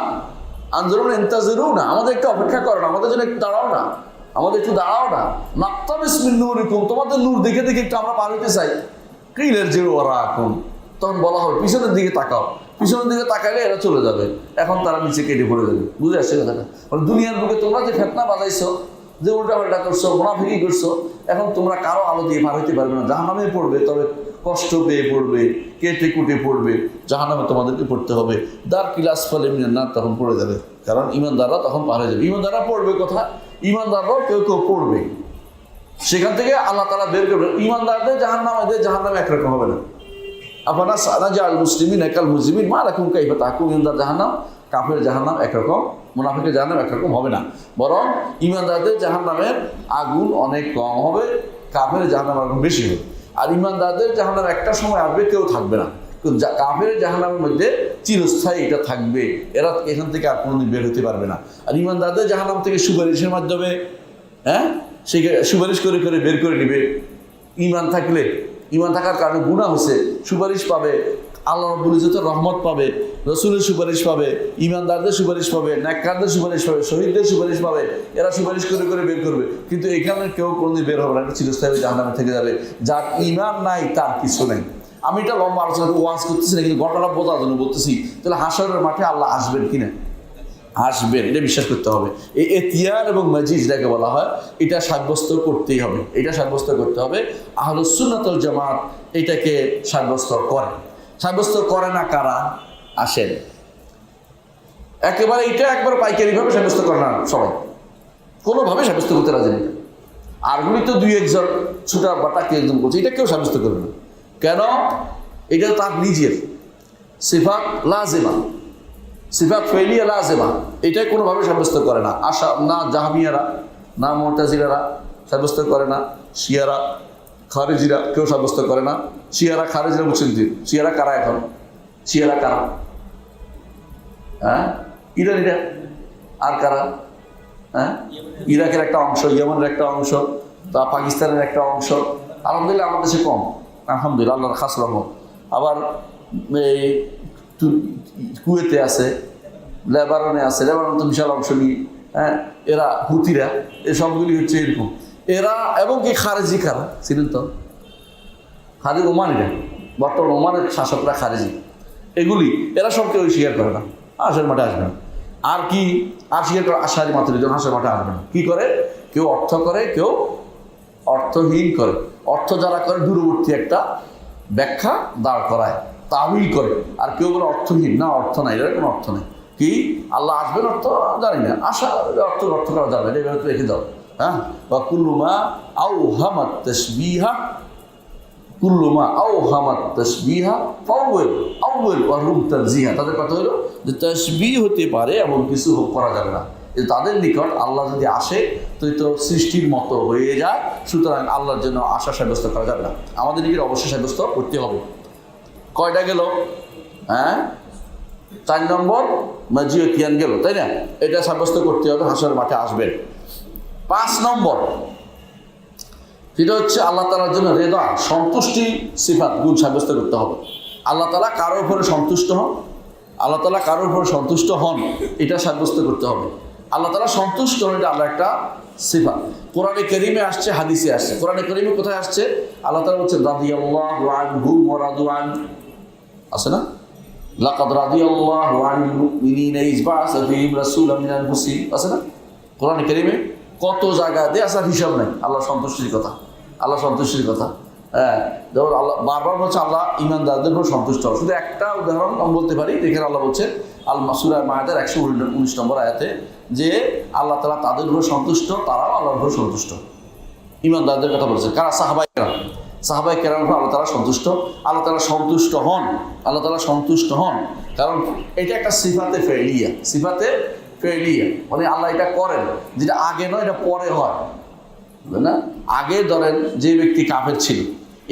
আনজুরুনা ইনতাজিরুনা, আমাদের একটু অপেক্ষা করো না, আমাদের জন্য একটু দাঁড়াও না, আমাদের একটু দাঁড়াও না, নাক্তাবিস মিন নূরিকুম, তোমাদের নূর দেখে দেখে একটু আমরা পার হইতে চাই। কিল ইরজিউ ওয়ারাকুম, তখন বলা হবে পিছনের দিকে তাকাও, পিছনের দিকে তাকাইলে এরা চলে যাবে, এখন তারা নিচে কেটে পড়ে যাবে। বুঝে আসছে কথাটা? দুনিয়ার বুকে তোমরা যে ফেতনা বাজাইছো, যে উল্টাপাল্টা করছো, মুনাফিকি করছো, এখন তোমরা কারো আলো দিয়ে পার হইতে পারবে না, জাহান্নামে পড়বে, তবে কষ্ট পেয়ে পড়বে, কেটে কুটে পড়বে, জাহান্নামে তোমাদেরকে পড়তে হবে। দার কিলাস ফলে মিনান্নার, তখন পড়ে যাবে, কারণ ইমানদাররা তখন পার হয়ে যাবে। ইমানদাররা পড়বে কোথায়? ইমানদাররাও কেউ কেউ পড়বে, সেখান থেকে আল্লাহ তাআলা বের করবে। ইমানদারদের জাহান্নামীদের জাহান্নাম একরকম হবে না। আপনারা সানাজাল মুসলিমিন একাল মুসলিমিন মা লাকুম কাইফা তাহকুমুন, ইমানদার জাহান্নাম, কাফের জাহান্নাম একরকম, মুনাফিকের জাহান্নাম একরকম হবে না। বরং ইমানদারদের জাহান্নামের আগুন অনেক কম হবে, কাফের জাহান্নাম আগুন বেশি হবে। আর ইমানদারদের জাহান্নাম একটা সময় আসবে, কেউ থাকবে না, কাফের জাহান্নামের মধ্যে চিরস্থায়ী এটা থাকবে, এরা এখান থেকে আর কোনোদিন বের হতে পারবে না। আর ইমানদারদের জাহান্নাম থেকে সুপারিশের মাধ্যমে, সে সুপারিশ করে করে বের করে নিবে। ঈমান থাকলে, ঈমান থাকার কারণে গুনাহ হচ্ছে, সুপারিশ পাবে, আল্লাহ রাব্বুল ইজ্জতের রহমত পাবে, রাসূলের সুপারিশ পাবে, ঈমানদারদের সুপারিশ পাবে, নেককারদের সুপারিশ পাবে, শহীদদের সুপারিশ পাবে, এরা সুপারিশ করে করে বের করবে। কিন্তু এখানে কেউ কোনোদিন বের হবে না, চিরস্থায়ী জাহান্নামে থেকে যাবে। যার ঈমান নাই তার কিছু নেই। আমি এটা লম্বা আলোচনা ওয়াজ করতেছি না, কিন্তু ঘটনা বোঝার জন্য বলতেছি, তাহলে হাশরের মাঠে আল্লাহ আসবেন কিনা? আসবেন, এটা বিশ্বাস করতে হবে। এই এতিয়ান এবং মাজিজ যাকে বলা হয়, এটা সাব্যস্ত করতেই হবে, এটা সাব্যস্ত করতে হবে। আহলুস সুন্নাত ওয়াল জামাত এটাকে সাব্যস্ত করে। সাব্যস্ত করে না কারা? আসেন, একেবারে এটা একবার পাইকারিভাবে সাব্যস্ত করে না সবাই, কোনোভাবে সাব্যস্ত করতে রাজি নেই। আরগুলি তো দুই একজন ছুটা বাটাকে একদম করছে, এটা কেউ সাব্যস্ত করবে না। কেন? এটা তার নিজের সিফাত লাজিমা, সিফাত ফেলিয়া লাজিমা, এটাই কোনোভাবে সাব্যস্ত করে না। আশা না জাহমিয়ারা, না মুতাজিলারা সাব্যস্ত করে না, শিয়ারা, খারেজিরা কেউ সাব্যস্ত করে না। শিয়ারা খারেজিরা বুঝছেন, শিয়ারা কারা? এখন শিয়ারা কারা? ইরানিরা। আর কারা? ইরাকের একটা অংশ, ইয়েমেনের একটা অংশ, তা পাকিস্তানের একটা অংশ। আলহামদুলিল্লাহ আমাদের দেশে কম, আলহামদুলিল্লাহ, আল্লাহর খাস রহমত। আবার এই কুয়েতে আছে, লেবাননে আছে, লেবানন তো বিশাল অংশ নিয়ে, এরা হুতিরা, এই সবগুলি হচ্ছে এরকম। এরা এবং কি খারেজি কারা ছিলেন তো? খারেজি ওমানিরা, বর্তমান ওমানের শাসকরা খারেজি, এগুলি এরা সব কেউ স্বীকার করে না, হাঁসের মাঠে আসবে না। আর কি আর স্বীকার করে? আশারি মাত্র হাঁসের মাঠে আসবে না। কি করে? কেউ অর্থ করে, কেউ অর্থহীন করে। অর্থ যারা করে দূরবর্তী একটা ব্যাখ্যা দাঁড় করায়, তাবিল করে। আর কেউ বলে অর্থহীন, না অর্থ নাই, এর কোনো অর্থ নেই। কি আল্লাহ আসবেন অর্থ জানি না, আশা অর্থ করা যাবে না, এভাবে রেখে দাও। বা কুল্লুমা আউ হামাত তাসবিহা, কুল্লুমা আউ হামাত তাসবিহা ফাউল আউল ওয়া রুম তানজিহা। তাদের কথা হলো যে তাসবিহ হতে পারে এমন কিছু করা যাবে না। তাদের নিকট আল্লাহ যদি আসে তুই তো সৃষ্টির মতো হয়ে যায়, সুতরাং আল্লাহর জন্য আশা সাব্যস্ত করা যাবে না। আমাদের নিকট অবশ্যই সাব্যস্ত করতে হবে। কয়টা গেল? 4 নম্বর মাজিও কিয়ান গেল, তাই না? এটা সাব্যস্ত করতে হবে, হাসরের মাঠে আসবেন। 5 নম্বর সেটা হচ্ছে আল্লাহ তাআলার জন্য রেদা, সন্তুষ্টি সিফাত গুণ সাব্যস্ত করতে হবে। আল্লাহ তাআলা কারোর উপরে সন্তুষ্ট হন, আল্লাহ তাআলা কারোর উপরে সন্তুষ্ট হন, এটা সাব্যস্ত করতে হবে। আল্লাহ তাআলা সন্তুষ্ট হন, এটা আল্লাহ একটা সিফাত। কোরআনে কারীমে আসছে, হাদিসে আসছে। কোরআনে কারীমে কোথায় আসছে? আল্লাহ তাআলা বলছেন রাদিয়াল্লাহু আনহুম ওয়া রাদু আন, আছে না? লাকাদ রাদিয়াল্লাহু আনিল মুমিনিনা ইয বা'আসা ফীহিম রাসূলাম মিন আনফুসিহিম, আছে না? কোরআনে কারীমে কত জায়গা দিয়ে আসার হিসাব নাই আল্লাহ সন্তুষ্টির কথা, আল্লাহ সন্তুষ্টির কথা। যেমন আল্লাহ বারবার বলছে আল্লাহ ইমানদারদের উপর সন্তুষ্ট হয়। শুধু একটা উদাহরণ আমি বলতে পারি, যেখানে আল্লাহ বলছেন সূরা মায়েদার 119 নম্বর আয়াতে যে আল্লাহ তাআলা তাদের উপর সন্তুষ্ট, তারাও আল্লাহর উপর সন্তুষ্ট। ইমানদারদের কথা বলছেন কারা? সাহাবায়ে কেরাম উপর আল্লাহ তাআলা সন্তুষ্ট। আল্লাহ তাআলা সন্তুষ্ট হন, আল্লাহ তাআলা সন্তুষ্ট হন, কারণ এটা একটা সিফাতে ফেলিয়া, মানে আল্লাহ এটা করেন, যেটা আগে নয় এটা পরে হয়, বুঝলেন না? আগে ধরেন যে ব্যক্তি কাফের ছিল,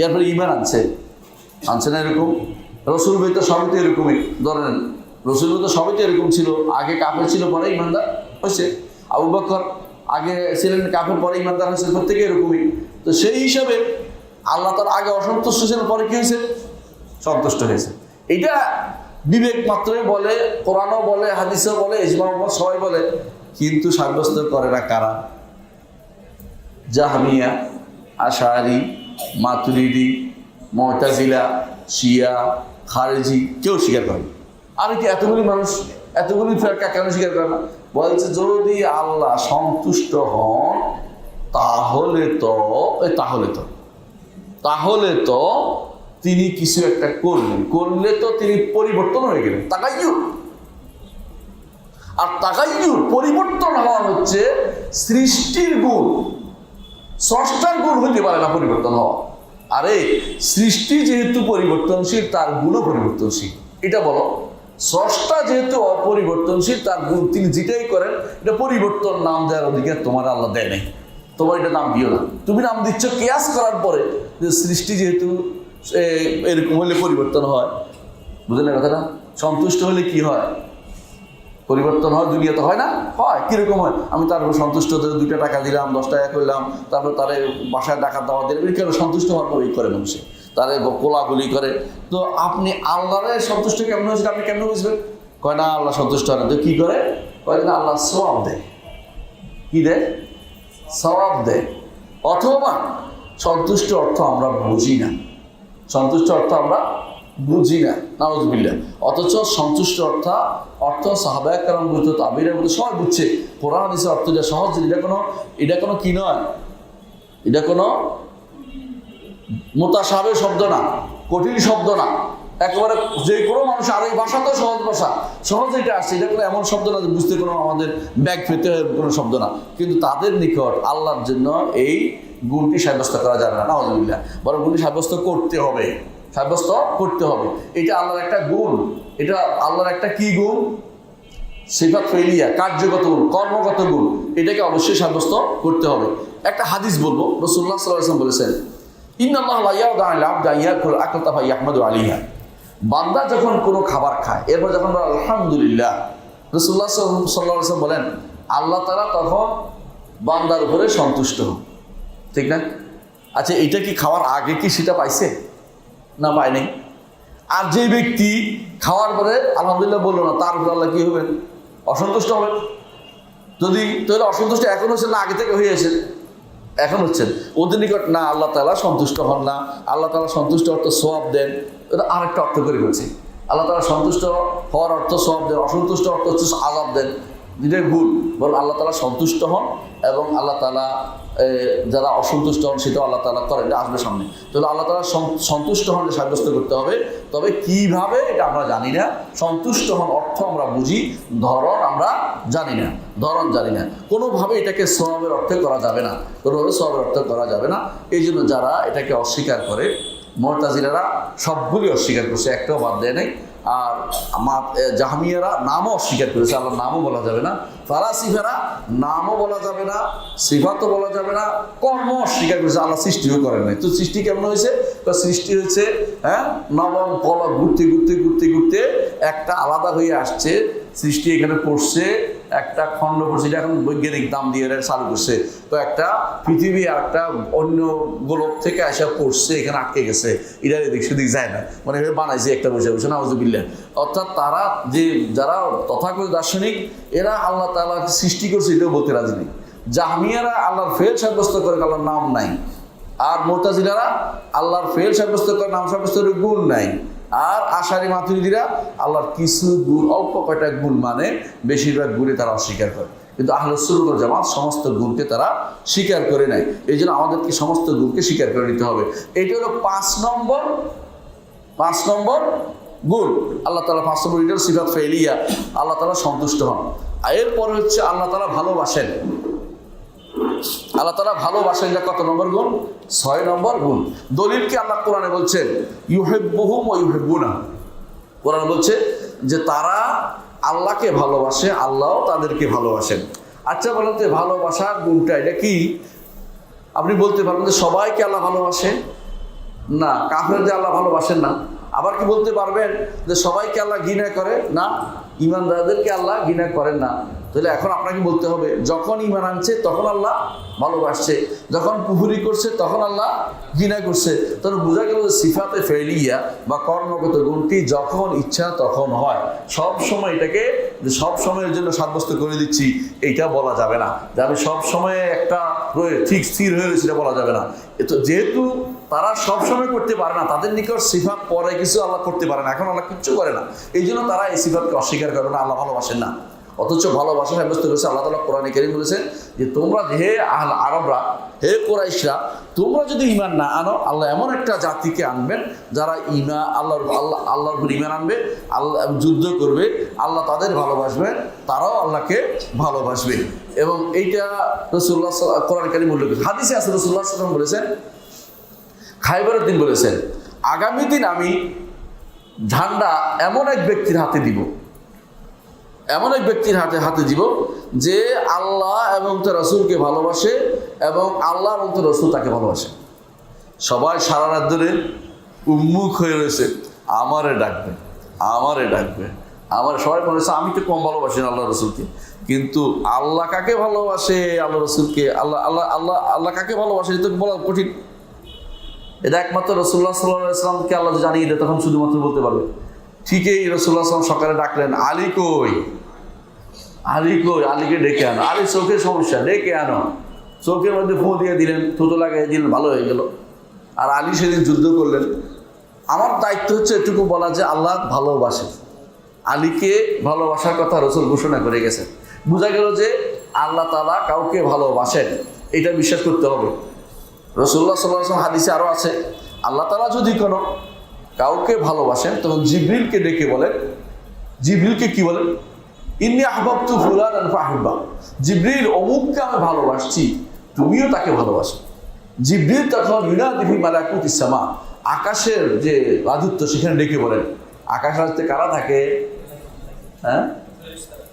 এরপরে ঈমান আনছে না, এরকম রসুল ভাই তো সবই তো এরকমই। ধরেন রসুল ভাই তো সবই তো এরকম ছিল, আগে কাফের ছিল পরে ঈমানদার হয়েছে। আবু বকর আগে ছিলেন কাফের, পরে ঈমানদার হয়েছে, প্রত্যেকে এরকমই। তো সেই হিসাবে আল্লাহ তার আগে অসন্তুষ্ট ছিলেন, পরে কি হয়েছে? সন্তুষ্ট হয়েছে। এটা বিবেক মাত্রই বলে, কোরআনও বলে, হাদিসও বলে, ইজমা সবাই বলে, কিন্তু সাব্যস্ত করে না কারা? জাহমিয়া, আশারি, মাতুরিদি, মুতাজিলা, শিয়া, খারেজি কেউ স্বীকার করে। আর কি এতগুলি মানুষ, এতগুলি ফেরকা কেন স্বীকার করে না? বলছে যদি আল্লাহ সন্তুষ্ট হন তাহলে তো তিনি কিছু একটা করলে তো তিনি পরিবর্তন হয়ে গেলেন। তাকাইয়ুর, আর তাকাইয়ুর পরিবর্তন হওয়া হচ্ছে সৃষ্টির গুণ, স্রষ্টার গুণ হইতে পারে না পরিবর্তন হওয়া। আরে সৃষ্টি যেহেতু পরিবর্তনশীল, তার গুণও পরিবর্তনশীল। এটা বলো, স্রষ্টা যেহেতু অপরিবর্তনশীল, তার গুণ তিনি যেটাই করেন এটা পরিবর্তন নাম দেওয়ার অধিকার তোমার আল্লাহ দেয় নাই। তোমার এটা নাম দিও না, তুমি নাম দিচ্ছ কিয়াস করার পরে যে সৃষ্টি যেহেতু এরকম হলে পরিবর্তন হয়। বুঝলেন কথাটা? সন্তুষ্ট হলে কি হয়? পরিবর্তন হয়। দুনিয়াতে হয় না? হয়। কিরকম হয়? আমি তার উপর সন্তুষ্ট হতে 2 টাকা দিলাম, 10 টাকা করলাম, তারপর তারে বাসায় ডাকাত দাওয়া দিলাম, কেন সন্তুষ্ট হওয়ার পর এই করে মানুষে তারে কোলাগুলি করে। তো আপনি আল্লাহরে সন্তুষ্ট কেমন হয়েছে আপনি কেমন বুঝবেন? কয় না আল্লাহ সন্তুষ্ট হয় না। তো কি করে? কয় না আল্লাহ সওয়াব দেয়। কি দেয়? সওয়াব দেয়। অথবা সন্তুষ্ট অর্থ আমরা বুঝি না, নাউজুবিল্লাহ। অথচ সন্তুষ্ট অর্থ সাহাবায়ে কেরাম বুঝতো, তাবিঈনরা বুঝতো, সবাই বুঝছে। কোরআন হাদিসের অর্থ যা সহজ, এটা কোনো কি নয়, এটা কোনো মুতাশাবিহ শব্দ না, কঠিন শব্দ না। একেবারে যে কোনো মানুষ, আর এই ভাষা তো সহজ ভাষা, সহজে এটা আসছে। এটা কোনো এমন শব্দ না যে বুঝতে কোনো আমাদের ব্যাগ পেতে কোনো শব্দ না। কিন্তু তাদের নিকট আল্লাহর জন্য এই গুণটি সাব্যস্ত করা যাবে না, নাউজুবিল্লাহ। বরং গুণটি সাব্যস্ত করতে হবে। এটা আল্লাহর একটা গুণ। এটা আল্লাহর একটা কি গুণ? সিফাত ফেলিয়া, কার্যগত গুণ, কর্মগত গুণ। এটাকে অবশ্যই সাব্যস্ত করতে হবে। একটা হাদিস বলবো, রাসূলুল্লাহ সাল্লাল্লাহু আলাইহি ওয়াসাল্লাম বলেছেন, ইন্নাল্লাহা লা ইয়াদউ আলা আবদি ইয়াকুল আকাতা ফায়াহমাদু আলাইহা। বান্দা যখন কোনো খাবার খায়, এরপর যখন আলহামদুলিল্লাহ, রাসূলুল্লাহ সাল্লাল্লাহু আলাইহি ওয়াসাল্লাম বলেন আল্লাহ তাআলা তখন বান্দার উপরে সন্তুষ্ট হন। ঠিক না? আচ্ছা, এটা কি খাওয়ার আগে কি সেটা পাইছে? না, পায়নি। আর যে ব্যক্তি খাওয়ার পরে আলহামদুলিল্লাহ বললো না, তার উপর আল্লাহ কি হবেন? অসন্তুষ্ট হবেন। যদি তাহলে অসন্তুষ্ট এখন হচ্ছে না আগে থেকে হয়ে আসে? এখন হচ্ছেন। ওদের নিকট না আল্লাহ তাআলা সন্তুষ্ট হন না। আল্লাহ তাআলা সন্তুষ্ট অর্থ সওয়াব দেন। এটা আরেকটা অর্থ করে বলছি। আল্লাহ তাআলা সন্তুষ্ট হওয়ার অর্থ সওয়াব দেন, অসন্তুষ্ট অর্থ হচ্ছে আযাব দেন। যেটাই ভুল। বরং আল্লাহ তাআলা সন্তুষ্ট হন এবং আল্লাহ তাআলা যারা অসন্তুষ্ট হন সেটাও আল্লাহ তাআলা করেন। এটা আসবে সামনে। তাহলে আল্লাহ তাআলা সন্তুষ্ট হন সাব্যস্ত করতে হবে। তবে কিভাবে এটা আমরা জানি না। সন্তুষ্ট হন অর্থ আমরা বুঝি, ধরন আমরা জানি না। কোনোভাবে এটাকে সওয়াবের অর্থে করা যাবে না। এই জন্য যারা এটাকে অস্বীকার করে, মুতাজিলারা সবগুলি অস্বীকার করছে, একটাও বাদ দেয় নাই। আর জাহমিয়ারা নামও অস্বীকার করেছে, আল্লাহর নামও বলা যাবে না। ফালাসিফারা নামও বলা যাবে না, সিফাতও বলা যাবে না, কর্ম অস্বীকার করেছে, আল্লাহ সৃষ্টিও করেন নাই। তো সৃষ্টি কেমন হয়েছে? সৃষ্টি হয়েছে নবম পলক ঘুরতে একটা আলাদা হয়ে আসছে। সৃষ্টি এখানে পড়ছে, একটা খণ্ড পড়ছে, এটা এখন বৈজ্ঞানিক দাম দিয়ে চালু করছে। তো একটা পৃথিবী আর একটা অন্য গোলক থেকে আসা পড়ছে, এখানে আটকে গেছে, এটা এদিক সেদিক যায় না, মানে বানাইছে একটা বসে নাউজুবিল্লাহ। অর্থাৎ তারা যারা তথাকথিত দার্শনিক, এরা আল্লাহ তাআলা সৃষ্টি করছে এটাও বলতে রাজি নেই। জাহমিয়ারা আল্লাহর ফেল সাব্যস্ত করে, আল্লাহর নাম নাই। আর মুতাজিলারা আল্লাহর ফেল সাব্যস্ত করে, নাম সাব্যস্ত করে, গুণ নাই। আর আশারি মাতুরিদিরা আল্লাহর কিছু গুণ, অল্প কয়টা গুণ মানে, বেশিরভাগ গুণে তারা অস্বীকার করে। কিন্তু আহলুস সুন্নাহ ওয়াল জামাত সমস্ত গুণকে তারা স্বীকার করে নেয়। এই জন্য আমাদেরকে সমস্ত গুণকে স্বীকার করে নিতে হবে। এইটা হলো 5 নম্বর গুণ। আল্লাহ তাআলা 5 নম্বর এটা সিফাত ফাইলিয়া, আল্লাহ তাআলা সন্তুষ্ট হন। আর এরপরে হচ্ছে আল্লাহ তাআলা ভালোবাসেন। আল্লাহ তাআলা ভালোবাসেন, এটা কত নম্বর গুণ? 6 নম্বর গুণ। দলিল কি আল্লাহ কোরআনে বলছেন ইউহিব্বুহুম ওয়া ইউহিব্বুনাহু। কোরআন বলছে যে তারা আল্লাহকে ভালোবাসে, আল্লাহও তাদেরকে ভালোবাসেন। আচ্ছা বলেন তো ভালোবাসার গুণটা এটা কি? আপনি বলতে পারবেন যে সবাইকে আল্লাহ ভালোবাসে? না, কাফেরদের আল্লাহ ভালোবাসেন না। আবার কি বলতে পারবেন যে সবাইকে আল্লাহ ঘৃণা করে? না, ঈমানদারদেরকে আল্লাহ ঘৃণা করেন না। তাহলে এখন আপনাকে বলতে হবে যখন ঈমান আনছে তখন আল্লাহ ভালোবাসছে, যখন কুফরি করছে তখন আল্লাহ ঘৃণা করছে। তাহলে বোঝা গেল যে সিফাতে ফেলিয়া বা কর্মগত গুণটি যখন ইচ্ছা তখন হয়। সব সময় এটাকে যে সব সময়ের জন্য সাব্যস্ত করে দিচ্ছি এইটা বলা যাবে না, যে আমি সব সময় একটা ঠিক স্থির হয়ে রয়েছে এটা বলা যাবে না। তো যেহেতু তারা সব সময় করতে পারে না, তাদের নিকট সিফাত পরে কিছু আল্লাহ করতে পারে না, এখন আল্লাহ কিচ্ছু করে না, এই জন্য তারা এই সিফাতকে অস্বীকার করে না, আল্লাহ ভালোবাসেন না। অথচ ভালোবাসা সাব্যস্ত করেছে আল্লাহ তাআলা কোরআনে কারীম বলেছেন যে তোমরা হে আহল আরবরা, হে কুরাইশরা, তোমরা যদি ঈমান না আনো আল্লাহ এমন একটা জাতিকে আনবেন যারা আল্লাহর উপর ঈমান আনবে, আল্লাহ যুদ্ধ করবে, আল্লাহ তাদের ভালোবাসবেন, তারাও আল্লাহকে ভালোবাসবে। এবং এইটা রাসূলুল্লাহ কোরআনে কারীম উল্লেখ করেছেন। হাদিসে আছে রাসূলুল্লাহ সাল্লাল্লাহু আলাইহি ওয়াসাল্লাম বলেছেন, খাইবারের দিন বলেছেন আগামী দিন আমি ঝান্ডা এমন এক ব্যক্তির হাতে দিব, এমন এক ব্যক্তির হাতে দিব যে আল্লাহ এবং তার রাসূলকে ভালোবাসে এবং আল্লাহ এবং তার রাসূল তাকে ভালোবাসে। সবাই সারা রাত ধরে উন্মুখ হয়ে রয়েছে, আমারে ডাকবে, আমারে ডাকবে, আমার সবাই মনে হচ্ছে আমি তো কম ভালোবাসি না আল্লাহ রাসূলকে, কিন্তু আল্লাহ কাকে ভালোবাসে, আল্লাহ রাসূলকে, আল্লাহ আল্লাহ আল্লাহ আল্লাহ কাকে ভালোবাসে এটা তো বলা কঠিন। এটা একমাত্র রাসূলুল্লাহ সাল্লাল্লাহু আলাইহি ওয়াসাল্লামকে আল্লাহ জানিয়ে দেয়, তখন শুধুমাত্র বলতে পারবে। ঠিকই রাসূলুল্লাহ সাল্লাল্লাহু আলাইহি ওয়াসাল্লাম সকালে ডাকলেন, আলী কই, আলী কই, আলীকে ডেকে আনো, আলী চোখের সমস্যা, ডেকে আনো। চোখের মধ্যে ফু দিয়ে দিলেন, থুতো লাগিয়ে দিলেন, ভালো হয়ে গেল। আর আলী সেদিন যুদ্ধ করলেন। আমার দায়িত্ব হচ্ছে এটুকু বলা যে আল্লাহ ভালোবাসে, আলীকে ভালোবাসার কথা রাসূল ঘোষণা করে গেছেন। বোঝা গেল যে আল্লাহ তাআলা কাউকে ভালোবাসেন, এটা বিশ্বাস করতে হবে। রাসূলুল্লাহ সাল্লাল্লাহু আলাইহি ওয়াসাল্লাম হাদিসে আরও আছে, আল্লাহ তাআলা যদি কোনো কাউকে ভালোবাসেন তখন জিবরিলকে ডেকে বলেন, জিবরিলকে কি বলেন, ইন্নী আহবাবতু ফুলানান ফাহিব্বা, জিবরিল অমুককে আমি ভালোবাসছি, তুমিও তাকে ভালোবাসো। জিবরিল তখন ইউনাদি ফি মালাকুতিস সামা, আকাশের যে রাজত্ব সেখানে ডেকে বলেন। আকাশ রাজত্বে কারা থাকে? হ্যাঁ,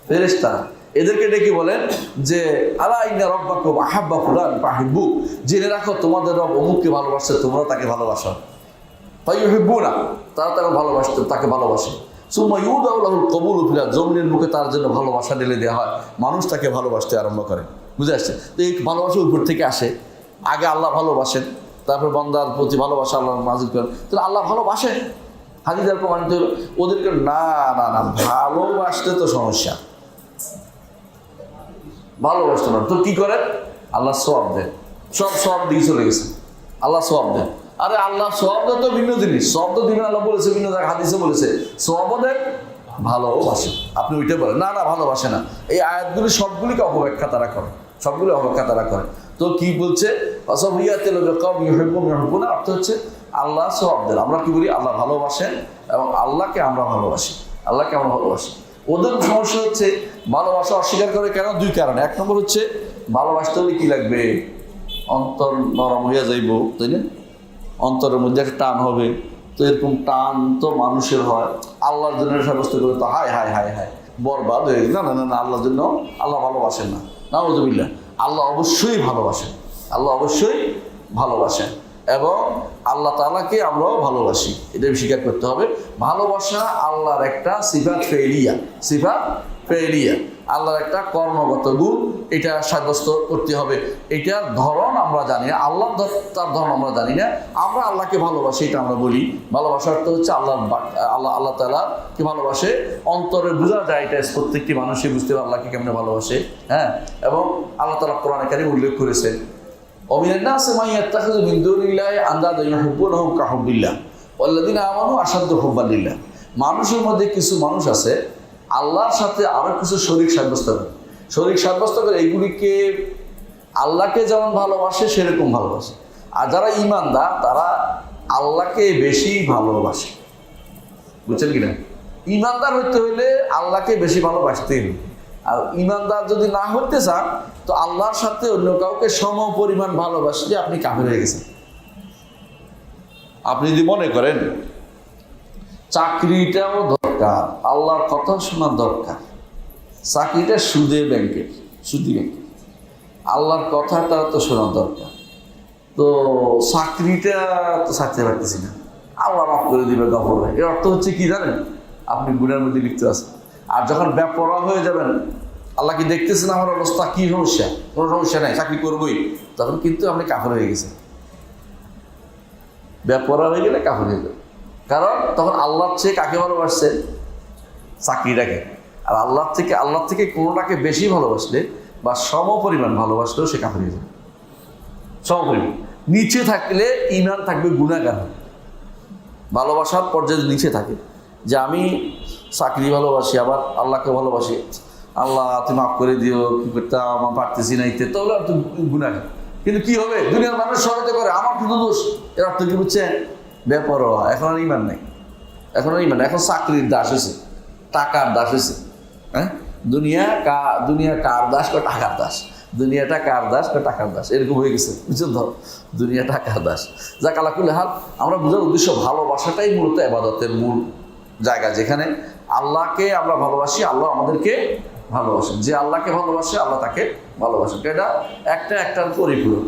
ফেরেশতারা। এদেরকে ডেকে বলেন যে আলা ইন্না রাব্বাকুম আহাব্বা ফুলান ফাহিব্বু, জেনে রাখো তোমাদের রব অমুককে ভালোবাসে, তোমরা তাকে ভালোবাসো। ফায়ুহিব্বুনা, তারা তাকে ভালোবাসতো, তাকে ভালোবাসে। সুম্মা ইউদাউ লাহুল কবুলু ফিল আরদ, জমিনের মুখে তার জন্য ভালোবাসা ঢেলে দেওয়া হয়, মানুষ তাকে ভালোবাসতে আরম্ভ করে। বুঝে আসছে? তো এই ভালোবাসা উপর থেকে আসে। আগে আল্লাহ ভালোবাসেন, তারপর বান্দার প্রতি ভালোবাসা আল্লাহ নাযিল করেন। তাহলে আল্লাহ ভালোবাসেন, হাদিসের প্রমাণিত হলো। ওদেরকে না না না ভালোবাসতে তো সমস্যা, ভালোবাসতে না তো কি করেন? আল্লাহ সওয়াব দেন, সব সওয়াব দিয়ে চলে গেছে, আল্লাহ সওয়াব দেন। আরে আল্লাহ সওয়াব দেন তো ভিন্ন জিনিস, সওয়াব তো দিবেন, আল্লাহ বলেছে ভিন্ন জায়গায়, হাদিসে বলেছে সওয়াব দেন, ভালোবাসে। আপনি ওইটা বলেন না না ভালোবাসে না, এই আয়াতগুলি সবগুলিকে অপব্যাখ্যা তারা করে, সবগুলি অপব্যাখ্যা তারা করে। তো কি বলছে? অর্থ হচ্ছে আল্লাহ সওয়াব দেন। আমরা কি বলি? আল্লাহ ভালোবাসেন এবং আল্লাহকে আমরা ভালোবাসি, আল্লাহকে আমরা ভালোবাসি। ওদের সমস্যা হচ্ছে ভালোবাসা অস্বীকার করে কেন? দুই কারণে। এক নম্বর হচ্ছে ভালোবাসতে হলে কি লাগবে? অন্তর নরম হইয়া যাইব, তাই না? অন্তরের মধ্যে একটা টান হবে। তো এরকম টান তো মানুষের হয়, আল্লাহর জন্য সাব্যস্ত করে তো হায় হায় হায় হায় বরবাদ হয়ে গেল। না না না, আল্লাহর জন্য আল্লাহ ভালোবাসেন না, নাউযুবিল্লাহ। আল্লাহ অবশ্যই ভালোবাসেন, আল্লাহ অবশ্যই ভালোবাসেন এবং আল্লাহ তাআলাকে আমরাও ভালোবাসি, এটা স্বীকার করতে হবে। ভালোবাসা আল্লাহর একটা সিফাত ফেলিয়া, সিফাত ফেলিয়া, আল্লাহর একটা কর্মগত গুণ, এটা সাব্যস্ত করতে হবে। এটার ধরন আমরা জানি না, আল্লাহ তার ধরন আমরা জানি না, আমরা আল্লাহকে ভালোবাসি এটা আমরা বলি। ভালোবাসার তো হচ্ছে আল্লাহ আল্লাহ তাআলাকে ভালোবাসে, অন্তরে বোঝা যায়, এটা প্রত্যেকটি মানুষই বুঝতে পারে আল্লাহকে কেমনে ভালোবাসে। হ্যাঁ, এবং আল্লাহ তাআলা কোরআনে কারীম উল্লেখ করেছেন, ওমিনান নাসি মান ইয়াত্তাখিযু মিন দুনিল্লাহি আনদাদা ইউহিব্বুনাহুম কাহুব্বিল্লাহ ওয়াল্লাযীনা আমানু আশাদ্দু হুব্বান লিল্লাহ। মানুষের মধ্যে কিছু মানুষ আছে আল্লাহর সাথে আরো কিছু শরীক সাব্যস্ত করে, শরীক সাব্যস্ত করে এইগুলিকে আল্লাহকে যেমন ভালোবাসে সেরকম ভালোবাসে। আর যারা ঈমানদার তারা আল্লাহকে বেশি ভালোবাসে। বুঝছেন কিনা? ঈমানদার হইতে হইলে আল্লাহকে বেশি ভালোবাসতেই হবে। আর ঈমানদার যদি না হইতে চান তো আল্লাহর সাথে অন্য কাউকে সম পরিমাণ ভালোবাসলে আপনি কাফের হয়ে গেছেন। আপনি যদি মনে করেন চাকরিটাও দরকার, আল্লাহর কথা শোনার দরকার, চাকরিটা সুদী ব্যাংকের, আল্লাহর কথাটা তো শোনার দরকার, তো চাকরিটা তো ছাড়তে পারতেছি না, আল্লাহ মাফ করে দিবে গফর ভাই, এর অর্থ হচ্ছে কি জানেন? আপনি গুনার মধ্যে লিপ্ত আছেন। আর যখন বেপরোয়া হয়ে যাবেন, আল্লাহ কি দেখতেছেন আমার অবস্থা, কি সমস্যা? কোনো সমস্যা নাই, চাকরি করবোই, তখন কিন্তু আপনি কাফের হয়ে গেছেন। বেপরোয়া হয়ে গেলে কাফের হয়ে যাবে। কারণ তখন আল্লাহর চেয়ে কাকে ভালোবাসছেন? চাকরিটাকে। আর আল্লাহ থেকে কোনোটাকে বেশি ভালোবাসলে বা সম পরিমাণ ভালোবাসলেও সে কাফের হয়ে যাবে। সম পরিমাণ। নিচে থাকলে ঈমান থাকবে গুনাহগার। ভালোবাসার পর্যায়ে নিচে থাকে যে আমি চাকরি ভালোবাসি আবার আল্লাহকে ভালোবাসি, আল্লাহ তুমি মাফ করে দিও, কি করতাম আমার পারতেছি না ইত্যাদি, তাহলে আর তুমি গুনাহগার। কিন্তু কি হবে? দুনিয়ার মানুষ সহায়তা করে, আমার কিন্তু দোষ। এর অর্থ কি বুঝছেন? বেপরোয়া। এখন আর ঈমান নাই, এখন চাকরির দাস হয়েছে, টাকার দাস হয়েছে। হ্যাঁ, দুনিয়া কার দাস বা টাকার দাস, দুনিয়াটা কার দাস বা টাকার দাস, এরকম হয়ে গেছে। বুঝছেন তো? দুনিয়া টাকার দাস। যাক আল্লাহ কুল্লি হাল, আমরা বোঝার উদ্দেশ্য ভালোবাসাটাই মূলত ইবাদতের মূল জায়গা, যেখানে আল্লাহকে আমরা ভালোবাসি, আল্লাহ আমাদেরকে ভালোবাসেন। যে আল্লাহকে ভালোবাসে আল্লাহ তাকে ভালোবাসেন। এটা একটার পরিপূরক।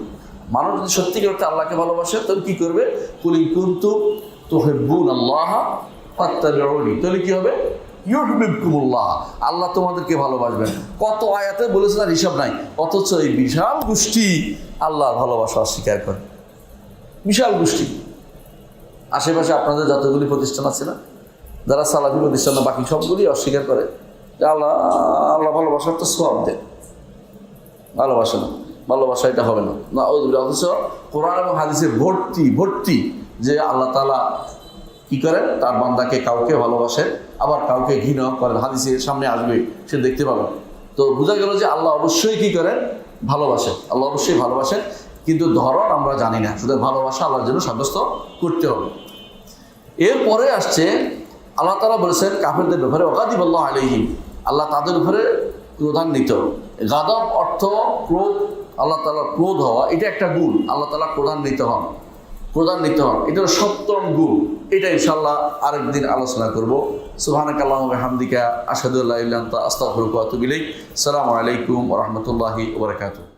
মানুষ যদি সত্যিকার অর্থে আল্লাহকে ভালোবাসে তাহলে কি করবে? কুল ইন কুনতুম তুহিব্বুনাল্লাহ ফাত্তাবিউনি, তাহলে কি হবে? ইউহিব্বুকুমুল্লাহ, আল্লাহ তোমাদেরকে ভালোবাসবেন। কত আয়াতে বলেছেন আর হিসাব নাই, অথচ এই বিশাল গোষ্ঠী আল্লাহর ভালোবাসা অস্বীকার করে। বিশাল গোষ্ঠী। আশেপাশে আপনাদের যতগুলি প্রতিষ্ঠান আছে না, যারা সালাফি প্রতিষ্ঠান, বাকি সবগুলি অস্বীকার করে যে আল্লাহ ভালোবাসার তো সওয়াব দেন, ভালোবাসা না, ভালোবাসা এটা হবে না। অথচ কোরআন এবং হাদিসের ভর্তি যে আল্লাহ তাআলা কি করেন? তার বান্দাকে কাউকে ভালোবাসেন, আবার কাউকে ঘৃণা করেন। হাদিসের সামনে আসবে, সে দেখতে পাবেন। তো বোঝা গেল যে আল্লাহ অবশ্যই কি করেন? ভালোবাসেন। আল্লাহ অবশ্যই ভালোবাসেন, কিন্তু ধরন আমরা জানি না। শুধু ভালোবাসা আল্লাহর জন্য সাব্যস্ত করতে হবে। এরপরে আসছে আল্লাহ তাআলা বলেছেন কাফেরদের ব্যাপারে, ওয়াগাদিবাল্লাহু আলাইহিম, আল্লাহ তাদের উপরে ক্রোধান্বিত। গাদব অর্থ ক্রোধ, আল্লাহ তাআলার ক্রোধ হওয়া, এটা একটা গুণ। আল্লাহ তাআলা ক্রোধান্বিত হন, এটা ৭ম গুণ। এটা ইনশাআল্লাহ আরেকদিন আলোচনা করব। সুবহানাকাল্লাহুম্মা ওয়া বিহামদিকা আশহাদু আল্লা ইলাহা ইল্লা আনতা আস্তাগফিরুকা ওয়া আতুবু ইলাইক। আসসালামু আলাইকুম ওয়া রাহমাতুল্লাহি ওয়া বারাকাতুহু।